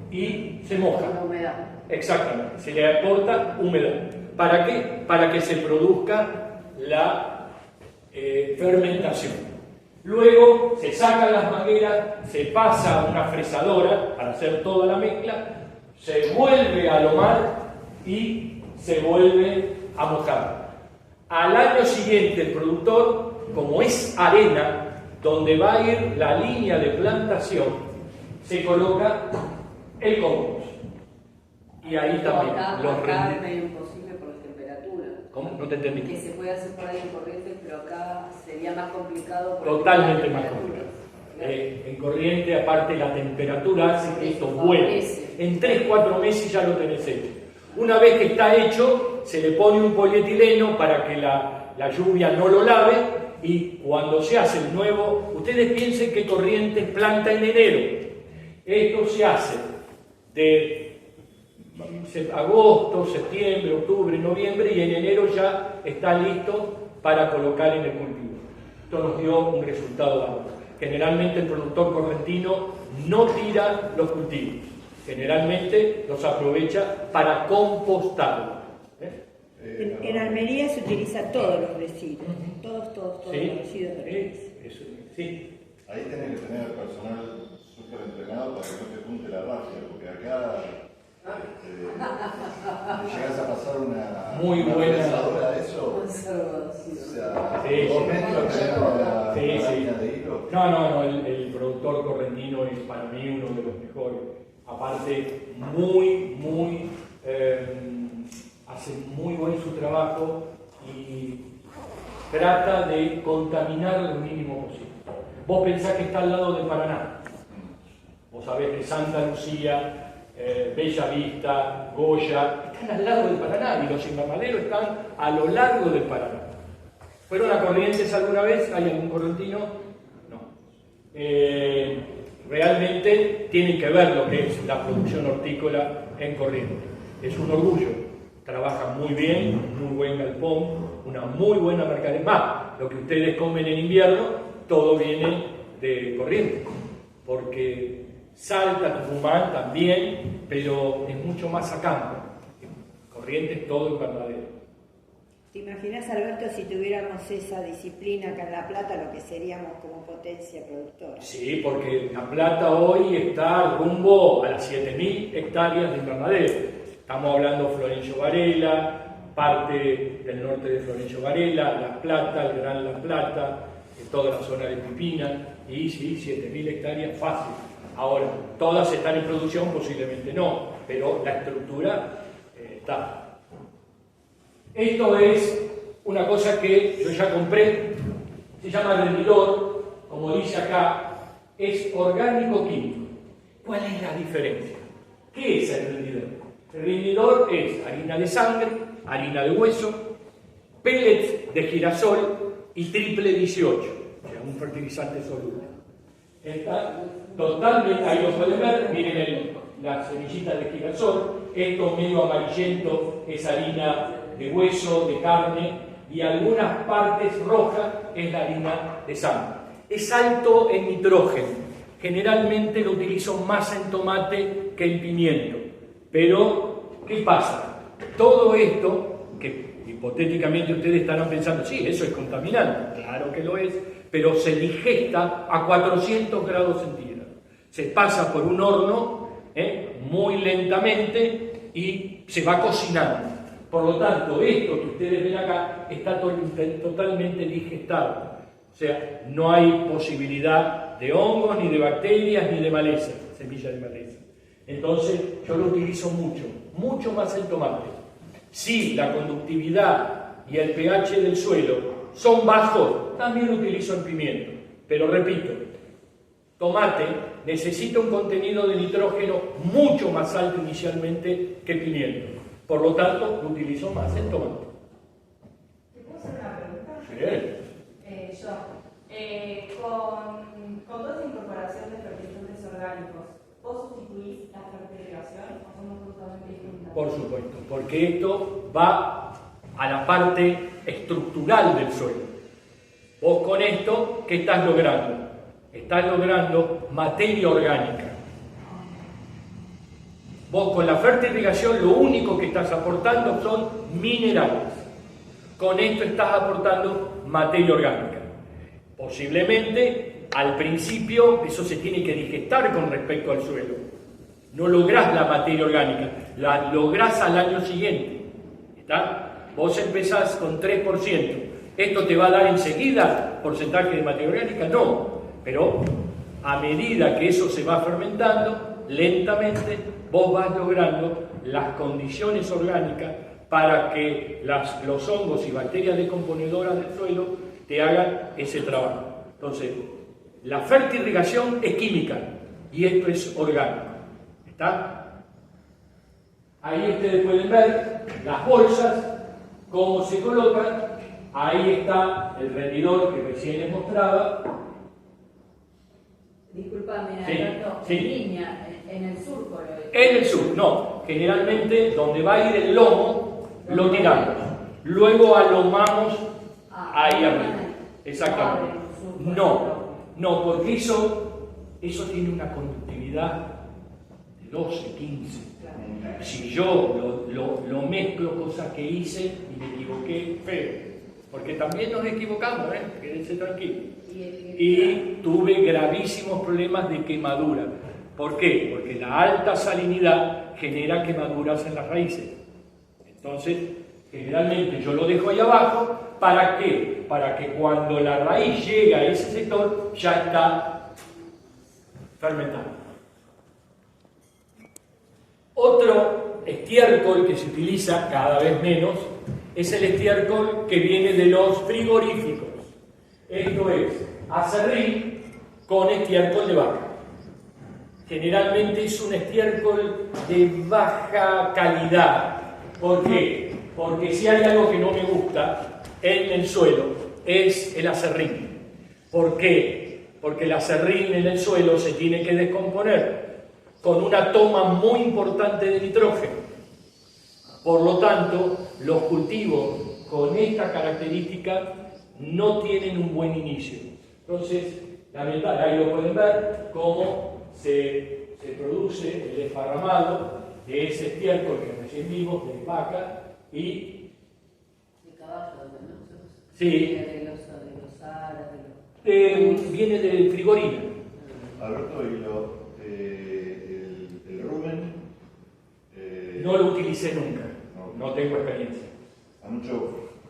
y se moja. Con humedad. Exactamente, se le aporta humedad. ¿Para qué? Para que se produzca la fermentación. Luego se sacan las mangueras, se pasa a una fresadora para hacer toda la mezcla, se vuelve a lomar y se vuelve a mojar. Al año siguiente el productor, como es arena, donde va a ir la línea de plantación, se coloca el compost. Y ahí también los acá es medio imposible por la temperatura. ¿Cómo? No te entendí. Que se puede hacer por ahí en Corrientes, pero acá sería más complicado. Por Totalmente más complicado. En Corrientes, aparte, la temperatura hace que esto vuelva. En 3-4 meses ya lo tenés hecho. Una vez que está hecho, se le pone un polietileno para que la lluvia no lo lave y cuando se hace el nuevo, ustedes piensen que Corrientes planta en enero. Esto se hace de agosto, septiembre, octubre, noviembre y en enero ya está listo para colocar en el cultivo. Esto nos dio un resultado bárbaro. Generalmente el productor correntino no tira los cultivos, generalmente los aprovecha para compostarlos. En Almería se utilizan todos los residuos, todos ¿Sí? los residuos de Eso, sí. Ahí tenés que tener el personal súper entrenado para que no te junte la rabia, porque acá te llegas a pasar una Muy buena fresadora de eso. O sea, 2 metros tenés una línea de hilo. No, el productor correntino es para mí uno de los mejores. Aparte, hace muy buen su trabajo y trata de contaminar lo mínimo posible. Vos pensás que está al lado de Paraná. Vos sabés que Santa Lucía, Bella Vista, Goya, están al lado del Paraná y los invernaderos están a lo largo del Paraná. ¿Fueron a Corrientes alguna vez? ¿Hay algún correntino? No. Realmente tienen que ver lo que es la producción hortícola en Corrientes. Es un orgullo. Trabajan muy bien, muy buen galpón, una muy buena mercadería. Más, lo que ustedes comen en invierno, todo viene de Corrientes. Porque Salta, Tucumán también, pero es mucho más a campo. Corrientes todo invernadero. ¿Te imaginas, Alberto, si tuviéramos esa disciplina acá en La Plata, lo que seríamos como potencia productora? Sí, porque La Plata hoy está rumbo a las 7.000 hectáreas de invernadero. Estamos hablando de Florencio Varela, parte del norte de Florencio Varela, La Plata, el Gran La Plata, toda la zona de Pipina, y sí, 7.000 hectáreas fácil. Ahora, ¿todas están en producción? Posiblemente no, pero la estructura está. Esto es una cosa que yo ya compré, se llama rendidor, como dice acá, es orgánico químico. ¿Cuál es la diferencia? ¿Qué es el rendidor? El rendidor es harina de sangre, harina de hueso, pellets de girasol y triple 18, o sea, un fertilizante soluble. Está totalmente, ahí lo pueden ver, miren las semillitas de girasol, esto medio amarillento es harina de hueso, de carne, y algunas partes rojas es la harina de sangre. Es alto en nitrógeno, generalmente lo utilizo más en tomate que en pimiento, pero ¿qué pasa? Todo esto, que hipotéticamente ustedes estarán pensando, sí, eso es contaminante, claro que lo es, pero se digesta a 400 grados centígrados. Se pasa por un horno muy lentamente y se va cocinando. Por lo tanto, esto que ustedes ven acá está totalmente digestado. O sea, no hay posibilidad de hongos, ni de bacterias, ni de maleza, semillas de maleza. Entonces, yo lo utilizo mucho más el tomate. Si la conductividad y el pH del suelo son bajos, también lo utilizo en pimiento. Pero repito, tomate necesita un contenido de nitrógeno mucho más alto inicialmente que el pimiento. Por lo tanto, lo utilizo más el tomate. ¿Te puedo hacer una pregunta? Sí. Con toda esa incorporación de fertilizantes orgánicos, ¿vos sustituís la fertilización o son absolutamente distintas? Por supuesto, porque esto va a la parte estructural del suelo. Vos con esto, ¿qué estás logrando? Estás logrando materia orgánica. Vos con la fertilización lo único que estás aportando son minerales. Con esto estás aportando materia orgánica. Posiblemente al principio eso se tiene que digestar con respecto al suelo. No lográs la materia orgánica, la lográs al año siguiente. ¿Está? Vos empezás con 3%. ¿Esto te va a dar enseguida porcentaje de materia orgánica? No. Pero a medida que eso se va fermentando, lentamente vos vas logrando las condiciones orgánicas para que los hongos y bacterias descomponedoras del suelo te hagan ese trabajo. Entonces, la fertirrigación es química y esto es orgánico. ¿Está? Ahí ustedes pueden ver las bolsas, cómo se colocan. Ahí está el rendidor que recién les mostraba. Disculpame, Sí, Alberto, sí. en línea, en el surco lo he hecho. En el sur, no. Generalmente donde va a ir el lomo, lo tiramos. Luego alomamos ahí arriba. Exactamente. No, porque eso tiene una conductividad de 12, 15. Si yo lo mezclo, cosa que hice y me equivoqué feo. Porque también nos equivocamos, quédense tranquilos. Y tuve gravísimos problemas de quemadura. ¿Por qué? Porque la alta salinidad genera quemaduras en las raíces. Entonces, generalmente yo lo dejo ahí abajo. ¿Para qué? Para que cuando la raíz llega a ese sector ya está fermentado. Otro estiércol que se utiliza cada vez menos es el estiércol que viene de los frigoríficos. Esto es acerrín con estiércol de vaca. Generalmente es un estiércol de baja calidad. ¿Por qué? Porque si hay algo que no me gusta en el suelo es el acerrín. ¿Por qué? Porque el acerrín en el suelo se tiene que descomponer con una toma muy importante de nitrógeno. Por lo tanto, los cultivos con esta característica no tienen un buen inicio. Entonces, ahí lo pueden ver cómo se produce el desparramado de ese estiércol que recién vimos de vaca y De caballo, ¿no? sí, De los árabes, viene del frigorina. Alberto, y el rumen. No lo utilicé nunca, no tengo experiencia. A muchos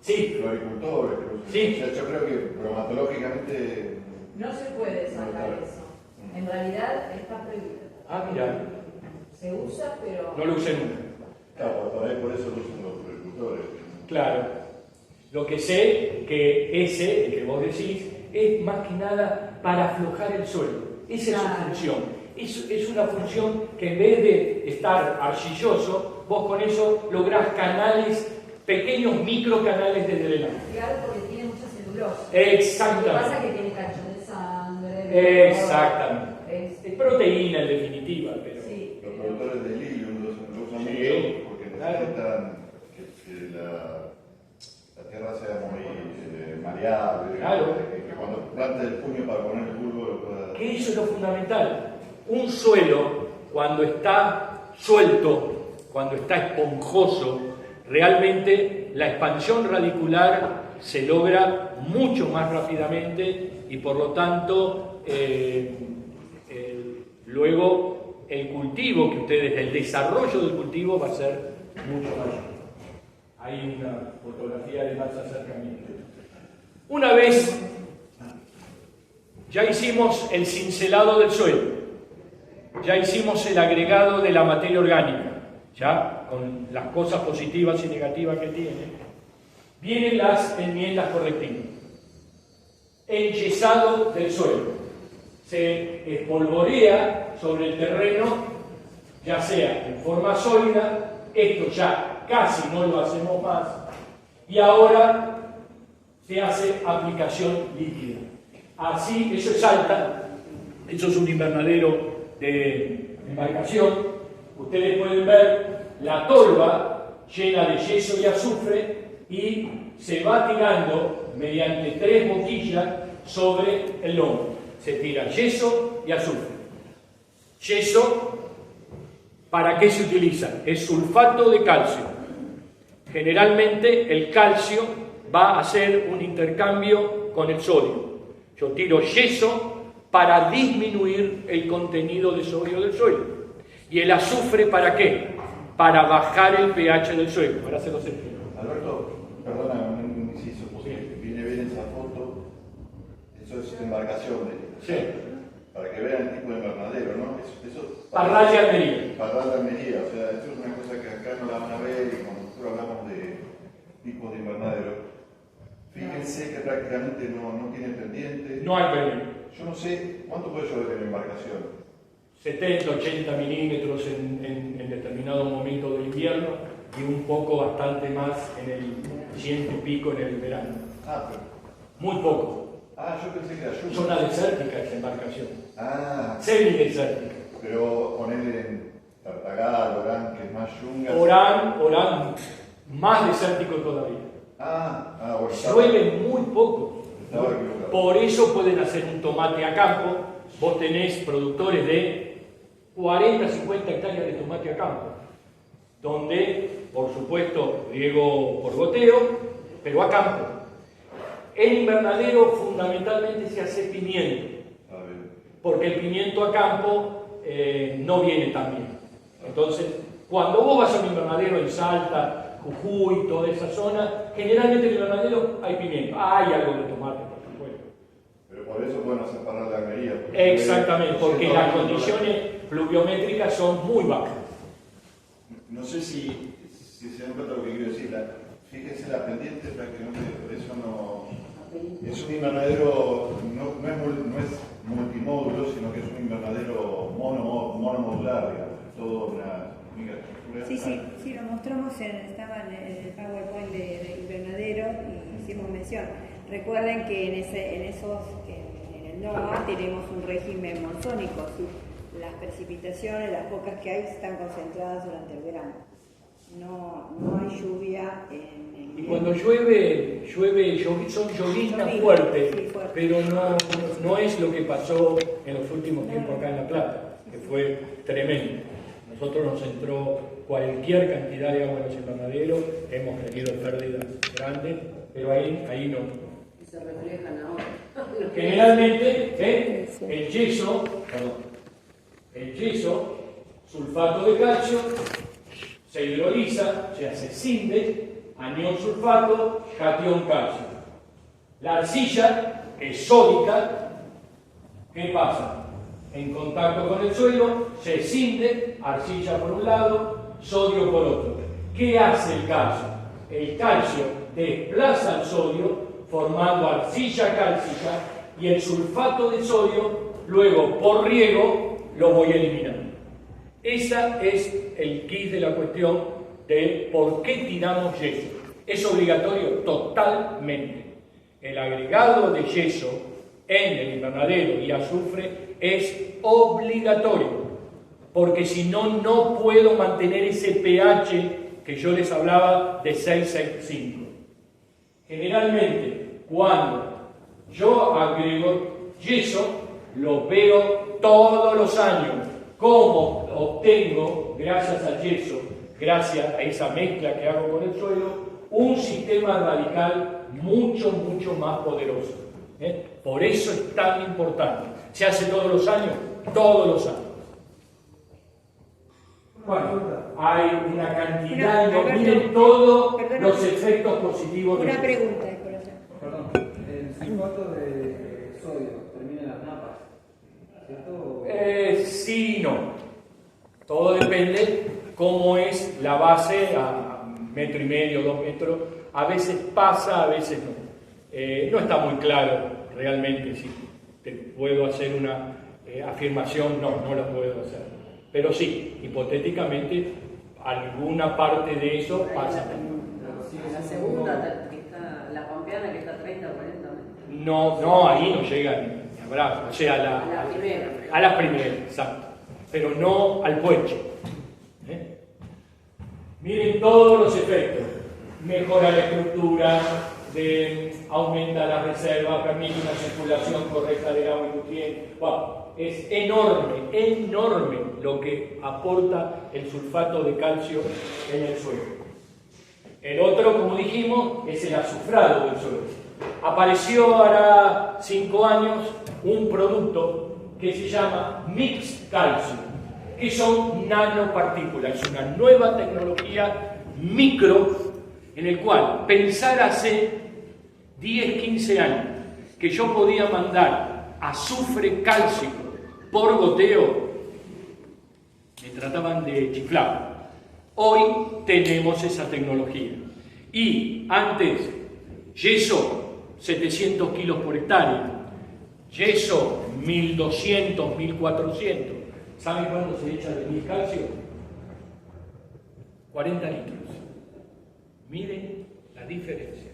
Sí. agricultores que lo usan. Sí. O sea, yo creo que bromatológicamente. No se puede sacar eso. En realidad está prohibido. Ah, mira, Se usa, pero... no lo usé nunca. Claro, por ahí por eso lo usan los agricultores. Claro. Lo que sé que ese, el que vos decís, es más que nada para aflojar el suelo. Esa es su función. Es una función que en vez de estar arcilloso, vos con eso lográs canales, pequeños microcanales de drenaje. Claro, porque tiene mucha celulosa. Exactamente. Lo que pasa es que tiene cachos de sangre. Exactamente. Es proteína en definitiva, pero... Sí. Los productores de lilium lo usan Sí, mucho porque claro. necesitan que la tierra sea muy maleable. Claro. Que cuando plante el puño para poner el bulbo lo pueda. Que eso es lo fundamental. Un suelo, cuando está suelto, cuando está esponjoso, realmente la expansión radicular se logra mucho más rápidamente y por lo tanto luego el cultivo que ustedes, el desarrollo del cultivo va a ser mucho mayor. Hay una fotografía de más acercamiento. Una vez ya hicimos el cincelado del suelo, ya hicimos el agregado de la materia orgánica, ya con las cosas positivas y negativas que tiene, vienen las enmiendas correctivas. Enyesado del suelo. se espolvorea sobre el terreno, ya sea en forma sólida, esto ya casi no lo hacemos más, y ahora se hace aplicación líquida. Así, eso es alta, eso es un invernadero de embarcación. Ustedes pueden ver la tolva llena de yeso y azufre y se va tirando mediante 3 boquillas sobre el lomo. Se tira yeso y azufre. Yeso, ¿para qué se utiliza? Es sulfato de calcio. Generalmente el calcio va a hacer un intercambio con el sodio. Yo tiro yeso para disminuir el contenido de sodio del suelo. ¿Y el azufre para qué? Para bajar el pH del suelo. Ahora se los explico. Alberto, perdona, un inciso, porque viene bien esa foto. Eso es embarcación de... Sí. Para que vean el tipo de invernadero, ¿no? Eso, Parral de Almería. Parral de Almería, o sea, eso es una cosa que acá no la van a ver y cuando nosotros hablamos de tipos de invernadero, fíjense que prácticamente no tiene pendiente. No hay pendiente. Yo no sé, ¿cuánto puede llover en embarcación? 70, 80 milímetros en determinado momento del invierno y un poco bastante más en el 100 y pico en el verano. Ah, pero... Muy poco. Ah, yo pensé que era lluvia. Zona desértica esa embarcación. Ah, Semidesértica. pero ponerle en Tartagal, Orán, que es más yungas. Orán, más desértico todavía. Bueno, Llueve muy poco. Estaba equivocado. Por eso pueden hacer un tomate a campo. Vos tenés productores de 40, 50 hectáreas de tomate a campo, donde, por supuesto, riego por goteo, pero a campo. En invernadero fundamentalmente se hace pimiento, porque el pimiento a campo no viene tan bien. Entonces, cuando vos vas a un invernadero en Salta, Jujuy, toda esa zona, generalmente en el invernadero hay pimiento. Hay algo de tomate, por supuesto. Pero por eso pueden hacer Parral de Almería. Exactamente, porque las condiciones pluviométricas son muy bajas. No sé si se dan cuenta lo que quiero decir. Fíjense la pendiente, prácticamente eso no... Es un invernadero, no es multimódulo, sino que es un invernadero monomodular, digamos. Es todo una única estructura. Sí, lo mostramos, estaba en el PowerPoint de invernadero y hicimos mención. Recuerden que en el NOAA tenemos un régimen monzónico, ¿sí? Las precipitaciones, las pocas que hay, están concentradas durante el verano. No hay lluvia en Y cuando llueve son lloviznas fuertes, sí, fuerte. pero no es lo que pasó en los últimos tiempos acá en La Plata, que fue tremendo. Nosotros nos entró cualquier cantidad de agua en los invernaderos, hemos tenido pérdidas grandes, pero ahí no. Y se reflejan ahora. Generalmente, el yeso, sulfato de calcio, se hidroliza, o sea, se cinde, anión sulfato, catión calcio. La arcilla, que es sódica, ¿qué pasa? En contacto con el suelo, se cinde, arcilla por un lado, sodio por otro. ¿Qué hace el calcio? El calcio desplaza el sodio, formando arcilla cálcica, y el sulfato de sodio, luego por riego, lo voy eliminando. Esa es el kit de la cuestión de por qué tiramos yeso. ¿Es obligatorio? Totalmente. El agregado de yeso en el invernadero y azufre es obligatorio, porque si no, no puedo mantener ese pH que yo les hablaba de 6,5. Generalmente, cuando yo agrego yeso, lo veo todos los años. ¿Cómo obtengo, gracias al yeso, gracias a esa mezcla que hago con el suelo, un sistema radical mucho más poderoso? Por eso es tan importante. ¿Se hace todos los años? Todos los años. Bueno, hay una cantidad, miren todos los efectos positivos de una yeso. pregunta, corazón. Perdón, el sulfato de sodio termina en las napas, ¿cierto? Sí y no. Todo depende cómo es la base a 1,5 metros, 2 metros. A veces pasa, a veces no. No está muy claro realmente, sí. te puedo hacer una afirmación, no la puedo hacer. Pero sí, hipotéticamente, alguna parte de eso pasa. La segunda, que está, la pampeana, que está a 30 o 40 metros. No, ahí no llegan, o sea, a la primera, exacto. Pero no al puente. Miren todos los efectos. Mejora la estructura, aumenta la reserva, permite una circulación correcta del agua y nutrientes. Wow, es enorme lo que aporta el sulfato de calcio en el suelo. El otro, como dijimos, es el azufrado del suelo. Apareció ahora 5 años un producto que se llama Mix Calcio, que son nanopartículas, es una nueva tecnología micro, en el cual pensar hace 10, 15 años que yo podía mandar azufre cálcico por goteo, me trataban de chiflado. Hoy tenemos esa tecnología. Y antes, yeso, 700 kilos por hectárea, yeso, 1200, 1400. ¿Saben cuánto se echa de mil calcio? 40 litros. Miren la diferencia.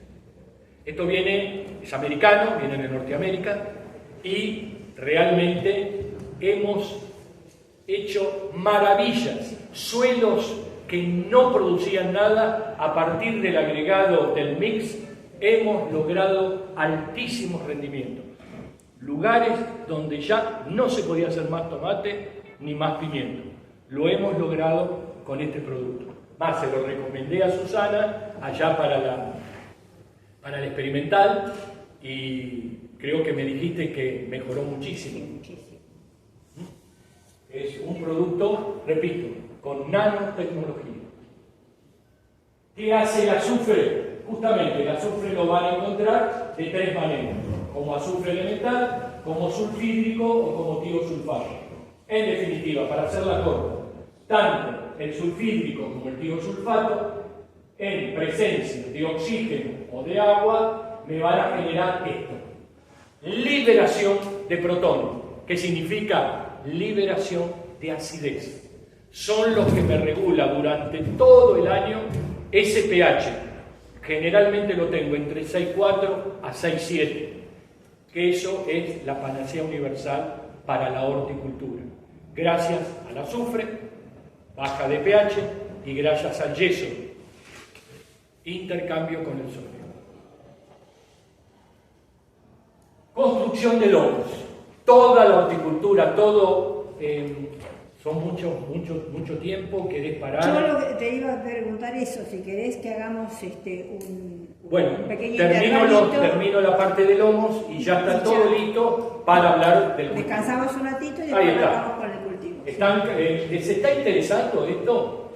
Esto es americano, viene de Norteamérica, y realmente hemos hecho maravillas. Suelos que no producían nada, a partir del agregado del mix, hemos logrado altísimos rendimientos. Lugares donde ya no se podía hacer más tomate ni más pimiento. Lo hemos logrado con este producto. Más, se lo recomendé a Susana allá para el experimental y creo que me dijiste que mejoró muchísimo. Es un producto, repito, con nanotecnología. ¿Qué hace el azufre? Justamente el azufre lo van a encontrar de 3 maneras: como azufre elemental, como sulfídrico o como tiosulfato. En definitiva, para hacerla corta, tanto el sulfídrico como el tiosulfato, en presencia de oxígeno o de agua, me van a generar esto: liberación de protones, que significa liberación de acidez. Son los que me regula durante todo el año ese pH. Generalmente lo tengo entre 6,4 a 6,7, que eso es la panacea universal para la horticultura. Gracias al azufre, baja de pH, y gracias al yeso, intercambio con el sodio. Construcción de lomos. Toda la horticultura, son mucho tiempo. ¿Querés parar? Yo te iba a preguntar eso, si querés que hagamos un pequeño termino la parte de lomos y ya está todo listo para hablar del cultivo. Descansamos un ratito y después vamos con el cultivo. ¿Les está interesando esto?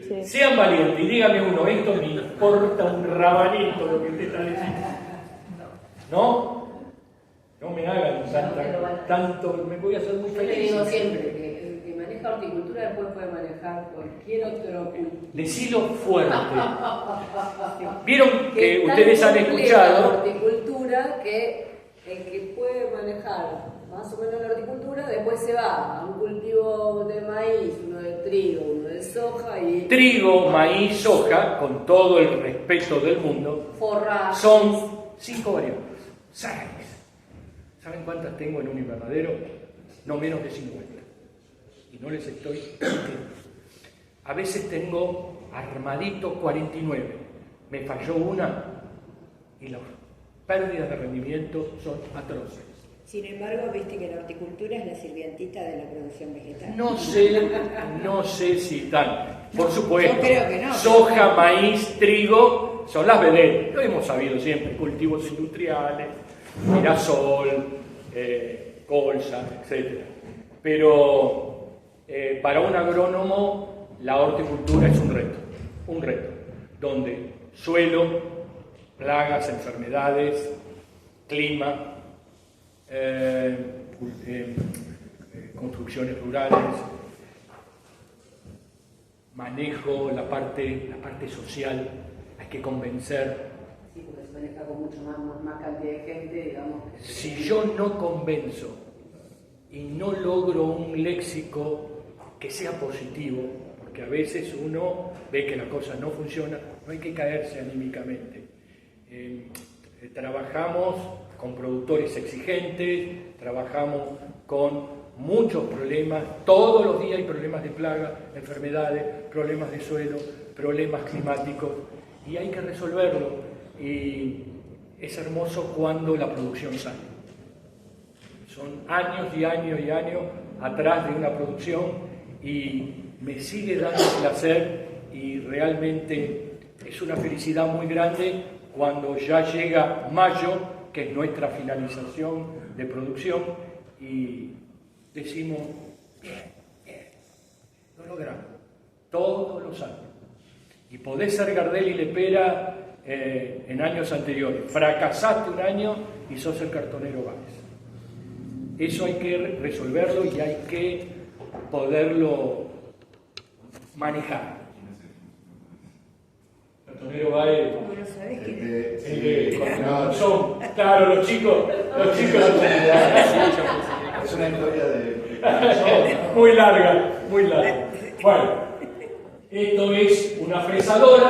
Sí. Sean valientes y díganme uno, esto me importa un rabanito lo que usted está diciendo. ¿No? No me hagan tanto, me voy a hacer muy feliz. Yo le digo siempre que el que maneja horticultura después puede manejar cualquier otro cultivo. Decilo fuerte. Vieron que ustedes han escuchado. La horticultura que el que puede manejar más o menos la horticultura después se va a un cultivo de maíz, uno de trigo, uno de soja y. Trigo, maíz, soja, con todo el respeto del mundo, forraje. Son 5 variables. 6. ¿Saben cuántas tengo en un invernadero? No menos de 50. Y no les estoy mintiendo. A veces tengo armadito 49. Me falló una y las pérdidas de rendimiento son atroces. Sin embargo, viste que la horticultura es la sirvientita de la producción vegetal. No sé si tan. Por supuesto. Yo creo que no. Soja, maíz, trigo son las vedetas. Lo hemos sabido siempre. Cultivos industriales, girasol, colza, etc. Pero para un agrónomo la horticultura es un reto, donde suelo, plagas, enfermedades, clima, construcciones rurales, manejo, la parte social, hay que convencer. Sí, porque maneja con mucha más cantidad de gente, digamos. Si yo no convenzo y no logro un léxico que sea positivo, porque a veces uno ve que la cosa no funciona, no hay que caerse anímicamente. Trabajamos con productores exigentes, trabajamos con muchos problemas, todos los días hay problemas de plaga, enfermedades, problemas de suelo, problemas climáticos, y hay que resolverlo. Y es hermoso cuando la producción sale. Son años y años y años atrás de una producción y me sigue dando placer y realmente es una felicidad muy grande cuando ya llega mayo, que es nuestra finalización de producción, y decimos, bien, lo logramos, todos los años. Y podés ser Gardel y Lepera en años anteriores. Fracasaste un año y sos el cartonero Báez. Eso hay que resolverlo y hay que poderlo manejar. Cartonero Báez. ¿Cómo lo sabés que Claro, los chicos. Es una historia de muy larga. Bueno, esto es una fresadora,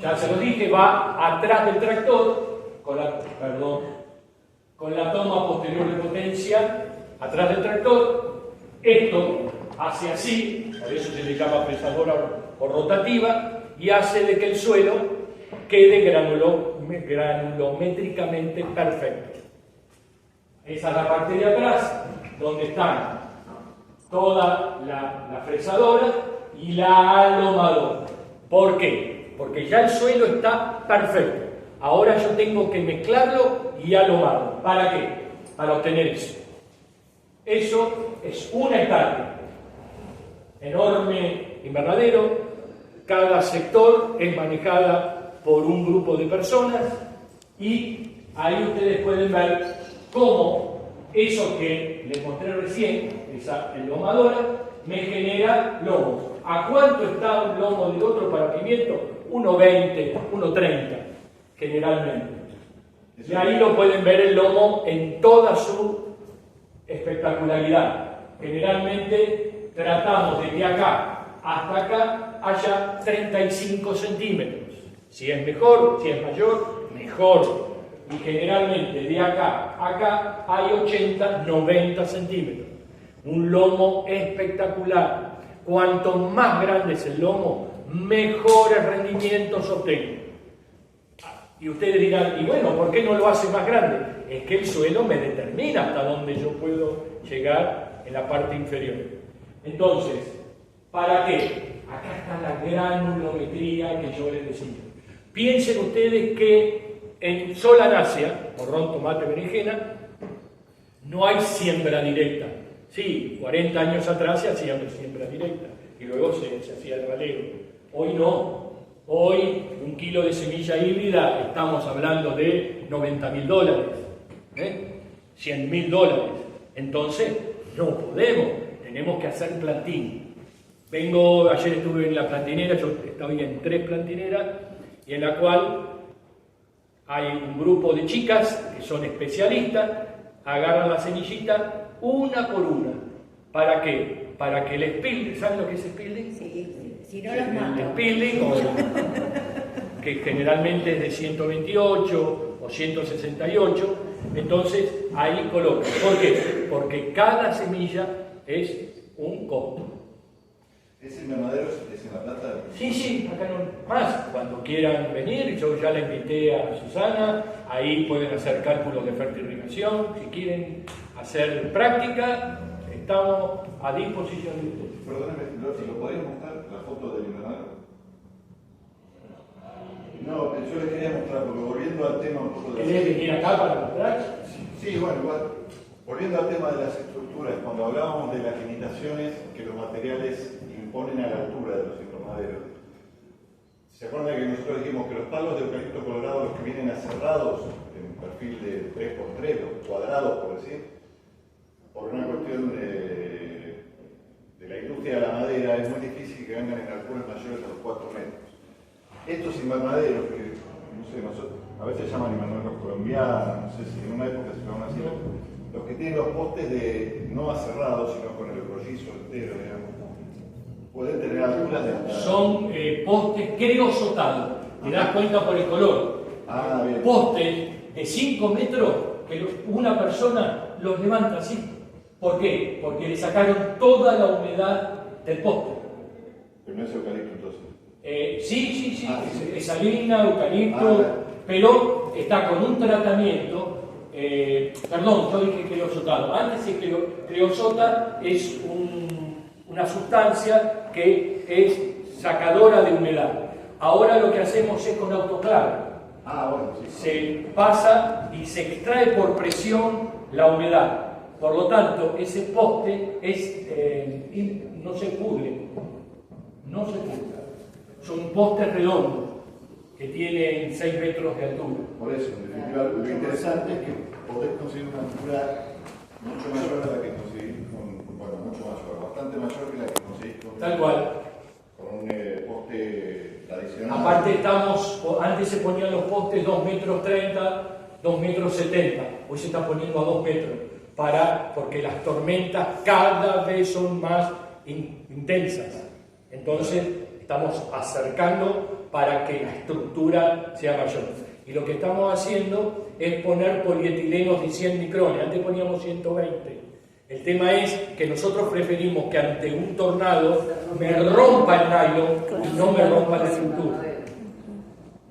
ya se lo dije, va atrás del tractor, con la toma posterior de potencia, atrás del tractor. Esto hace así, por eso se le llama fresadora o rotativa, y hace de que el suelo quede granulométricamente perfecto. Esa es la parte de atrás, donde están toda la fresadora y la alomadora. ¿Por qué? Porque ya el suelo está perfecto. Ahora yo tengo que mezclarlo y alomarlo. ¿Para qué? Para obtener eso. Eso es una hectárea. Enorme invernadero. Cada sector es manejada por un grupo de personas y ahí ustedes pueden ver cómo eso que les mostré recién, esa enlomadora, me genera lomos. ¿A cuánto está un lomo del otro para pimiento? 1,20, 1,30 generalmente. Y ahí lo pueden ver el lomo en toda su espectacularidad. Generalmente tratamos de que acá hasta acá haya 35 centímetros. Si es mejor, si es mayor, mejor. Y generalmente de acá a acá hay 80, 90 centímetros. Un lomo espectacular. Cuanto más grande es el lomo, mejores rendimientos obtengo. Y ustedes dirán, y bueno, ¿por qué no lo hace más grande? Es que el suelo me determina hasta dónde yo puedo llegar en la parte inferior. Entonces, ¿para qué? Acá está la granulometría que yo les decía. Piensen ustedes que en Solanaceae, morrón, tomate, berenjena, no hay siembra directa. Sí, 40 años atrás se hacía siembra directa y luego se hacía el raleo. Hoy no. Hoy un kilo de semilla híbrida estamos hablando de $90.000, $100.000. Entonces no podemos, tenemos que hacer plantín. Ayer estuve en la plantinera, yo estoy en 3 plantineras, y en la cual hay un grupo de chicas que son especialistas, agarran la semillita una por una. ¿Para qué? Para que el spilling, ¿saben lo que es spilling? Sí, si no los mato. El spilling, que generalmente es de 128 o 168, entonces ahí colocan. ¿Por qué? Porque cada semilla es un costo. ¿Ese invernadero es en La Plata? Sí, acá no más. Cuando quieran venir, yo ya la invité a Susana, ahí pueden hacer cálculos de fertirrigación, si quieren hacer práctica, estamos a disposición de ustedes. Perdóname, ¿lo podéis mostrar la foto del invernadero? No, yo les quería mostrar, porque volviendo al tema un poco de... ¿Querés venir acá para mostrar? Sí, bueno, igual. Volviendo al tema de las estructuras, cuando hablábamos de las limitaciones que los materiales imponen a la altura de los invernaderos, ¿se acuerdan que nosotros dijimos que los palos de eucalipto colorado, los que vienen aserrados en perfil de 3x3, los cuadrados por decir, por una cuestión de la industria de la madera, es muy difícil que vengan en alturas mayores a los 4 metros. Estos invernaderos, que no sé, nosotros, a veces llaman invernaderos colombianos, no sé si en una época se llamaban así, los que tienen los postes no aserrados, sino con el rollizo entero, digamos, pueden tener alturas de hasta... Son postes creosotados, te das cuenta por el color. Ah, bien. Postes de 5 metros que una persona los levanta así. ¿Por qué? Porque le sacaron toda la humedad del poste. Pero no es eucalipto entonces. Sí, Ah, sí. es salina, eucalipto, pero está con un tratamiento, perdón, yo dije creosotado. Antes el creosota es una sustancia que es sacadora de humedad. Ahora lo que hacemos es con autoclave. Ah, bueno, sí. Se pasa y se extrae por presión la humedad. Por lo tanto, ese poste no se pudre. No se pudre. Son postes redondos que tienen 6 metros de altura. Por eso, en definitiva, lo interesante es que podés conseguir una altura mucho mayor a la que conseguís mucho mayor, bastante mayor que la que conseguís Tal cual. con un poste tradicional. Aparte antes se ponían los postes 2 metros 30, 2 metros 70. Hoy se está poniendo a 2 metros. Porque las tormentas cada vez son más intensas. Entonces estamos acercando para que la estructura sea mayor. Y lo que estamos haciendo es poner polietilenos de 100 micrones. Antes poníamos 120. El tema es que nosotros preferimos que ante un tornado me rompa el nylon y no me rompa la estructura.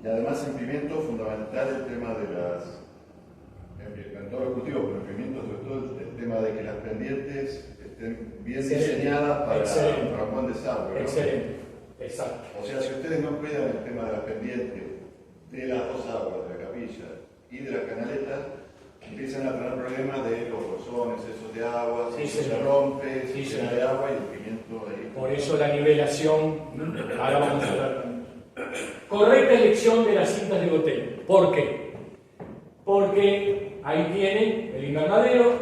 Y además en pimiento fundamental el tema de en todos los cultivos, pero en pimiento sobre todo el tema de que las pendientes estén bien diseñadas para un buen desagüe, ¿no? Excelente, exacto. O sea, si ustedes no cuidan el tema de las pendientes de las dos aguas, de la capilla y de la canaleta, empiezan a tener problemas de los rosones, esos de agua, se rompe, se llena de agua y el pimiento ahí. Por eso la nivelación, ahora vamos a hablar también. Correcta elección de las cintas de goteo. ¿Por qué? Porque ahí tienen el invernadero,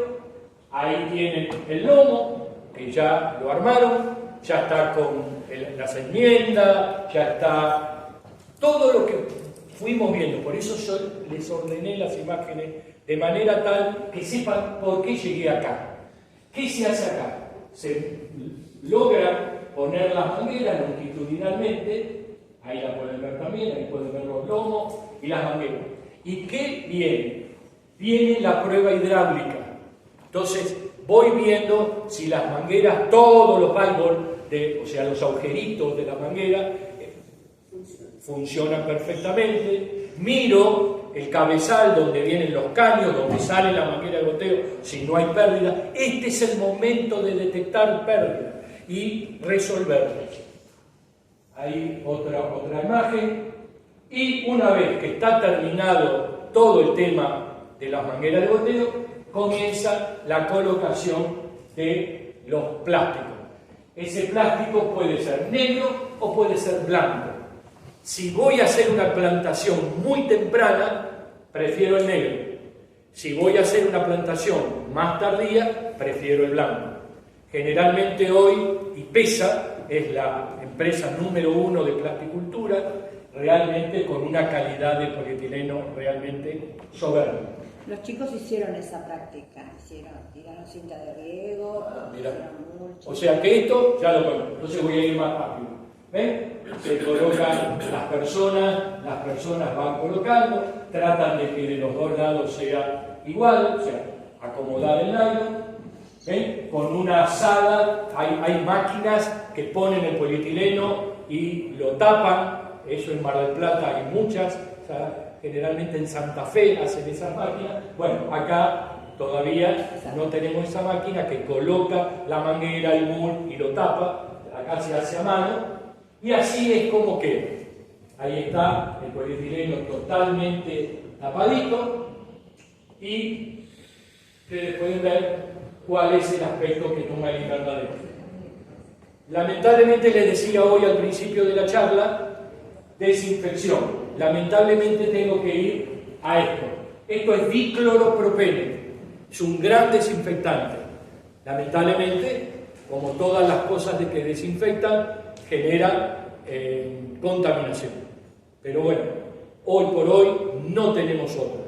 ahí tienen el lomo, que ya lo armaron, ya está con las enmiendas, ya está todo lo que fuimos viendo. Por eso yo les ordené las imágenes de manera tal que sepan por qué llegué acá. ¿Qué se hace acá? Se logra poner las mangueras longitudinalmente, ahí la pueden ver también, ahí pueden ver los lomos y las mangueras. ¿Y qué viene? Viene la prueba hidráulica. Entonces voy viendo si las mangueras, todos los valvos, o sea, los agujeritos de la manguera, funcionan perfectamente. Miro el cabezal donde vienen los caños, donde sale la manguera de goteo, si no hay pérdida. Este es el momento de detectar pérdida y resolverlas. Ahí otra imagen. Y una vez que está terminado todo el tema de las mangueras de goteo, comienza la colocación de los plásticos. Ese plástico puede ser negro o puede ser blanco. Si voy a hacer una plantación muy temprana, prefiero el negro. Si voy a hacer una plantación más tardía, prefiero el blanco. Generalmente hoy, IPESA es la empresa número 1 de plasticultura, realmente con una calidad de polietileno realmente soberbia. Los chicos hicieron esa práctica, tiraron cinta de riego, O sea que esto ya lo conozco, entonces voy a ir más rápido. ¿Ven? Se colocan las personas van colocando, tratan de que de los dos lados sea igual, o sea, acomodar el nylon. ¿Ven? Con una asada hay máquinas que ponen el polietileno y lo tapan. Eso en Mar del Plata hay muchas, o sea, generalmente en Santa Fe hacen esas máquinas. Bueno, acá todavía no tenemos esa máquina que coloca la manguera, el mul y lo tapa. Acá se hace a mano y así es como queda. Ahí está el polietileno totalmente tapadito y ustedes pueden ver cuál es el aspecto que toma el invernadero. Lamentablemente les decía hoy al principio de la charla, desinfección. Lamentablemente tengo que ir a esto. Esto es dicloropropeno. Es un gran desinfectante. Lamentablemente, como todas las cosas de que desinfectan, genera contaminación. Pero bueno, Hoy por hoy no tenemos otra.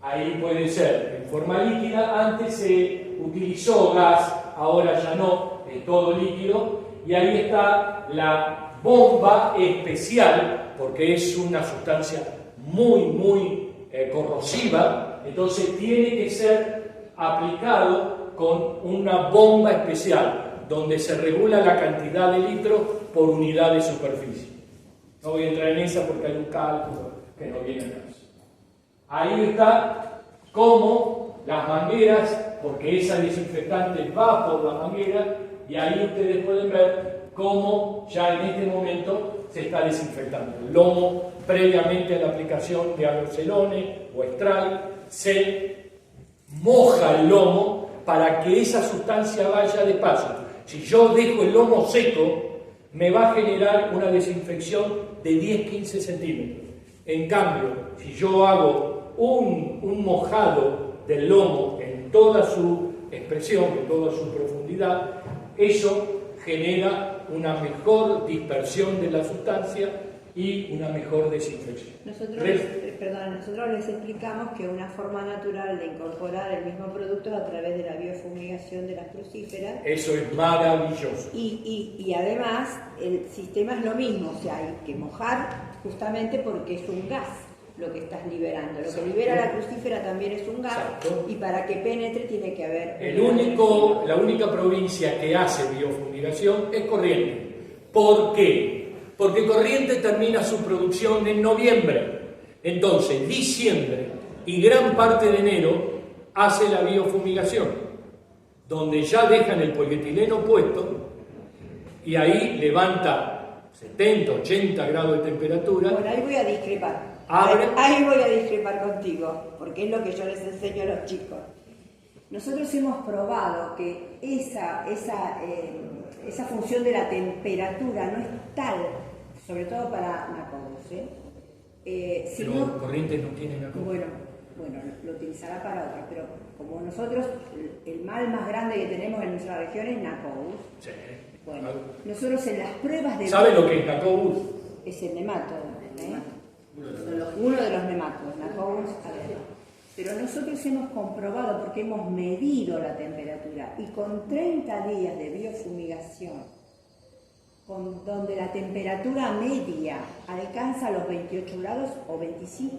Ahí puede ser en forma líquida, antes se utilizó gas, ahora ya no, es todo líquido, y ahí está la bomba especial, porque es una sustancia muy corrosiva, entonces tiene que ser aplicado con una bomba especial, donde se regula la cantidad de litros por unidad de superficie. No voy a entrar en esa porque hay un cálculo que no viene a caso. Ahí está cómo las mangueras, porque esa desinfectante va por la manguera, y ahí ustedes pueden ver cómo ya en este momento se está desinfectando. El lomo, previamente a la aplicación de agrocelone o Estral, se moja el lomo para que esa sustancia vaya de paso. Si yo dejo el lomo seco, me va a generar una desinfección de 10-15 centímetros. En cambio, si yo hago un mojado del lomo en toda su expresión, en toda su profundidad, eso genera una mejor dispersión de la sustancia y una mejor desinfección. Nosotros les explicamos que una forma natural de incorporar el mismo producto es a través de la biofumigación de las crucíferas. Eso es maravilloso. Y además el sistema es lo mismo, o sea, hay que mojar justamente porque es un gas lo que estás liberando. Lo que libera la crucífera también es un gas. Exacto. Y para que penetre tiene que haber... La única provincia que hace biofumigación es Corrientes. ¿Por qué? Porque Corrientes termina su producción en noviembre. Entonces, diciembre y gran parte de enero hace la biofumigación, donde ya dejan el polietileno puesto y ahí levanta 70, 80 grados de temperatura. Bueno, ahí voy a discrepar. Ahí voy a discrepar contigo, porque es lo que yo les enseño a los chicos. Nosotros hemos probado que esa función de la temperatura no es tal, sobre todo para Nacogos, Pero Corrientes no tiene Nacogos. Bueno, lo utilizará para otras, pero como nosotros, el mal más grande que tenemos en nuestra región es Nacogos. Sí. Bueno, nosotros en las pruebas de... ¿Sabe lo que es Nacogos? Es el nemátodo, uno de los nematodos, Nacogos. Pero nosotros hemos comprobado, porque hemos medido la temperatura, y con 30 días de biofumigación, donde la temperatura media alcanza los 28 grados, o de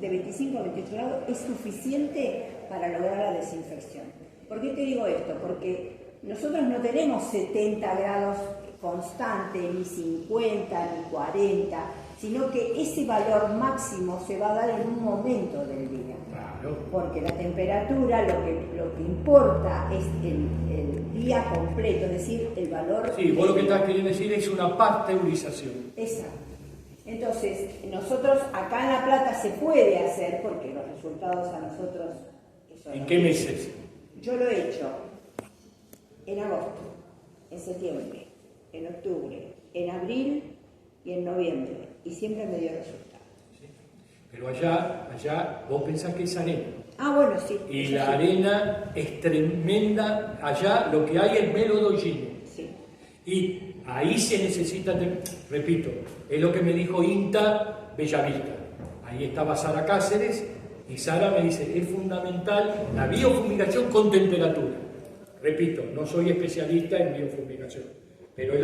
25 a 28 grados, es suficiente para lograr la desinfección. ¿Por qué te digo esto? Porque nosotros no tenemos 70 grados constante, ni 50, ni 40, sino que ese valor máximo se va a dar en un momento del día. Claro. Porque la temperatura lo que importa es el día completo, es decir, el valor... Sí, vos lo que estás queriendo decir es una pasteurización. Exacto. Entonces, nosotros acá en La Plata se puede hacer, porque los resultados a nosotros... ¿En qué meses? Yo lo he hecho en agosto, en septiembre, en octubre, en abril y en noviembre, y siempre me dio resultado. Sí. Pero allá vos pensás que es arena. Ah, bueno, sí. Y la arena es tremenda. Allá lo que hay es melodollino. Sí. Y ahí se necesita, repito, es lo que me dijo INTA Bellavista. Ahí estaba Sara Cáceres y Sara me dice, es fundamental la biofumigación con temperatura. Repito, no soy especialista en biofumigación, pero es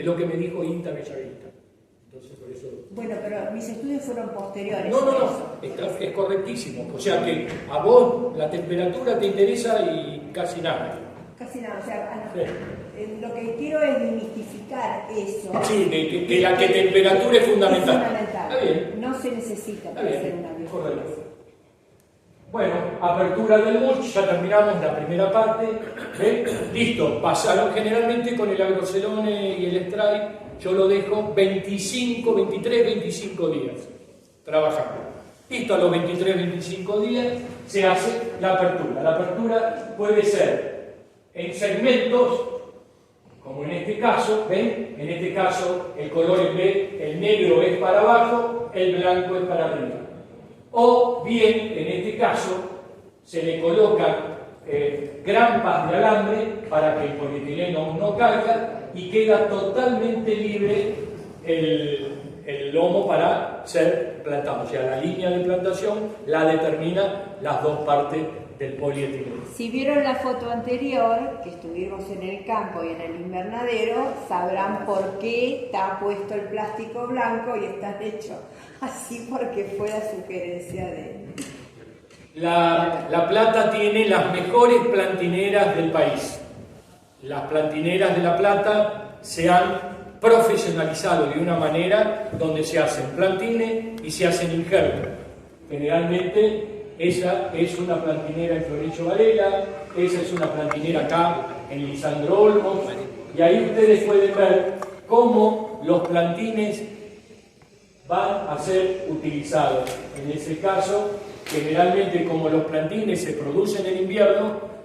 lo que me dijo INTA Bellavista. Entonces, por eso... Bueno, pero mis estudios fueron posteriores. No, es correctísimo. O sea que a vos la temperatura te interesa y casi nada. Casi nada, o sea, lo que quiero es desmitificar eso. Sí, que la temperatura es fundamental. Es fundamental. Está bien. No se necesita para hacer una biofumigación. Correcto. Bueno, apertura del mulch, ya terminamos la primera parte. ¿Ven? Listo, pasaron generalmente con el agrocelone y el Estral. Yo lo dejo 23, 25 días trabajando. Listo, a los 23, 25 días se hace la apertura. La apertura puede ser en segmentos, como en este caso, ¿ven? En este caso el color el negro es para abajo, el blanco es para arriba. O bien, en este caso, se le colocan grampas de alambre para que el polietileno no caiga y queda totalmente libre el lomo para ser plantado. O sea, la línea de plantación la determina las dos partes del polietileno. Si vieron la foto anterior, que estuvimos en el campo y en el invernadero, sabrán por qué está puesto el plástico blanco y está hecho así, porque fue la sugerencia de... La Plata tiene las mejores plantineras del país. Las plantineras de La Plata se han profesionalizado de una manera donde se hacen plantines y se hacen injertos. Generalmente esa es una plantinera en Florencio Varela, esa es una plantinera acá en Lisandro Olmos, y ahí ustedes pueden ver cómo los plantines van a ser utilizados. En ese caso, generalmente como los plantines se producen en invierno,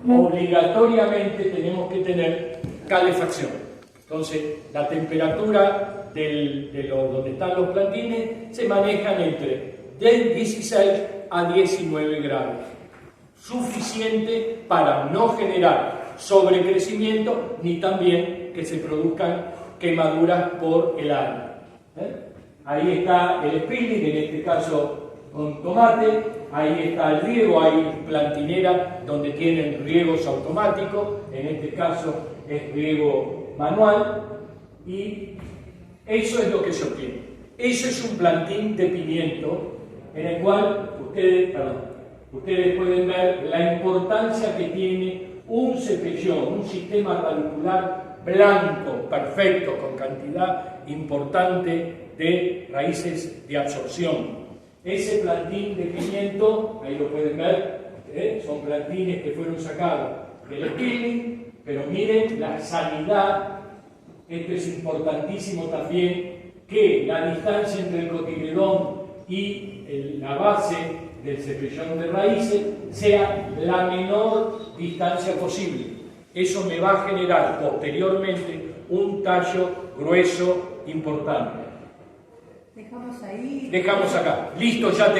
obligatoriamente tenemos que tener calefacción. Entonces, la temperatura donde están los plantines se manejan entre 16 a 19 grados. Suficiente para no generar sobrecrecimiento ni también que se produzcan quemaduras por el aire. Ahí está el spilling, en este caso con tomate. Ahí está el riego, hay plantineras donde tienen riegos automáticos, en este caso es riego manual, y eso es lo que se obtiene. Eso es un plantín de pimiento en el cual ustedes pueden ver la importancia que tiene un cepellón, un sistema radicular blanco, perfecto, con cantidad importante de raíces de absorción. Ese plantín de pimiento, ahí lo pueden ver, son plantines que fueron sacados del spilling, pero miren la sanidad. Esto es importantísimo también, que la distancia entre el cotiledón y la base del cepellón de raíces sea la menor distancia posible. Eso me va a generar posteriormente un tallo grueso importante. Dejamos ahí. Dejamos acá. Listo, ya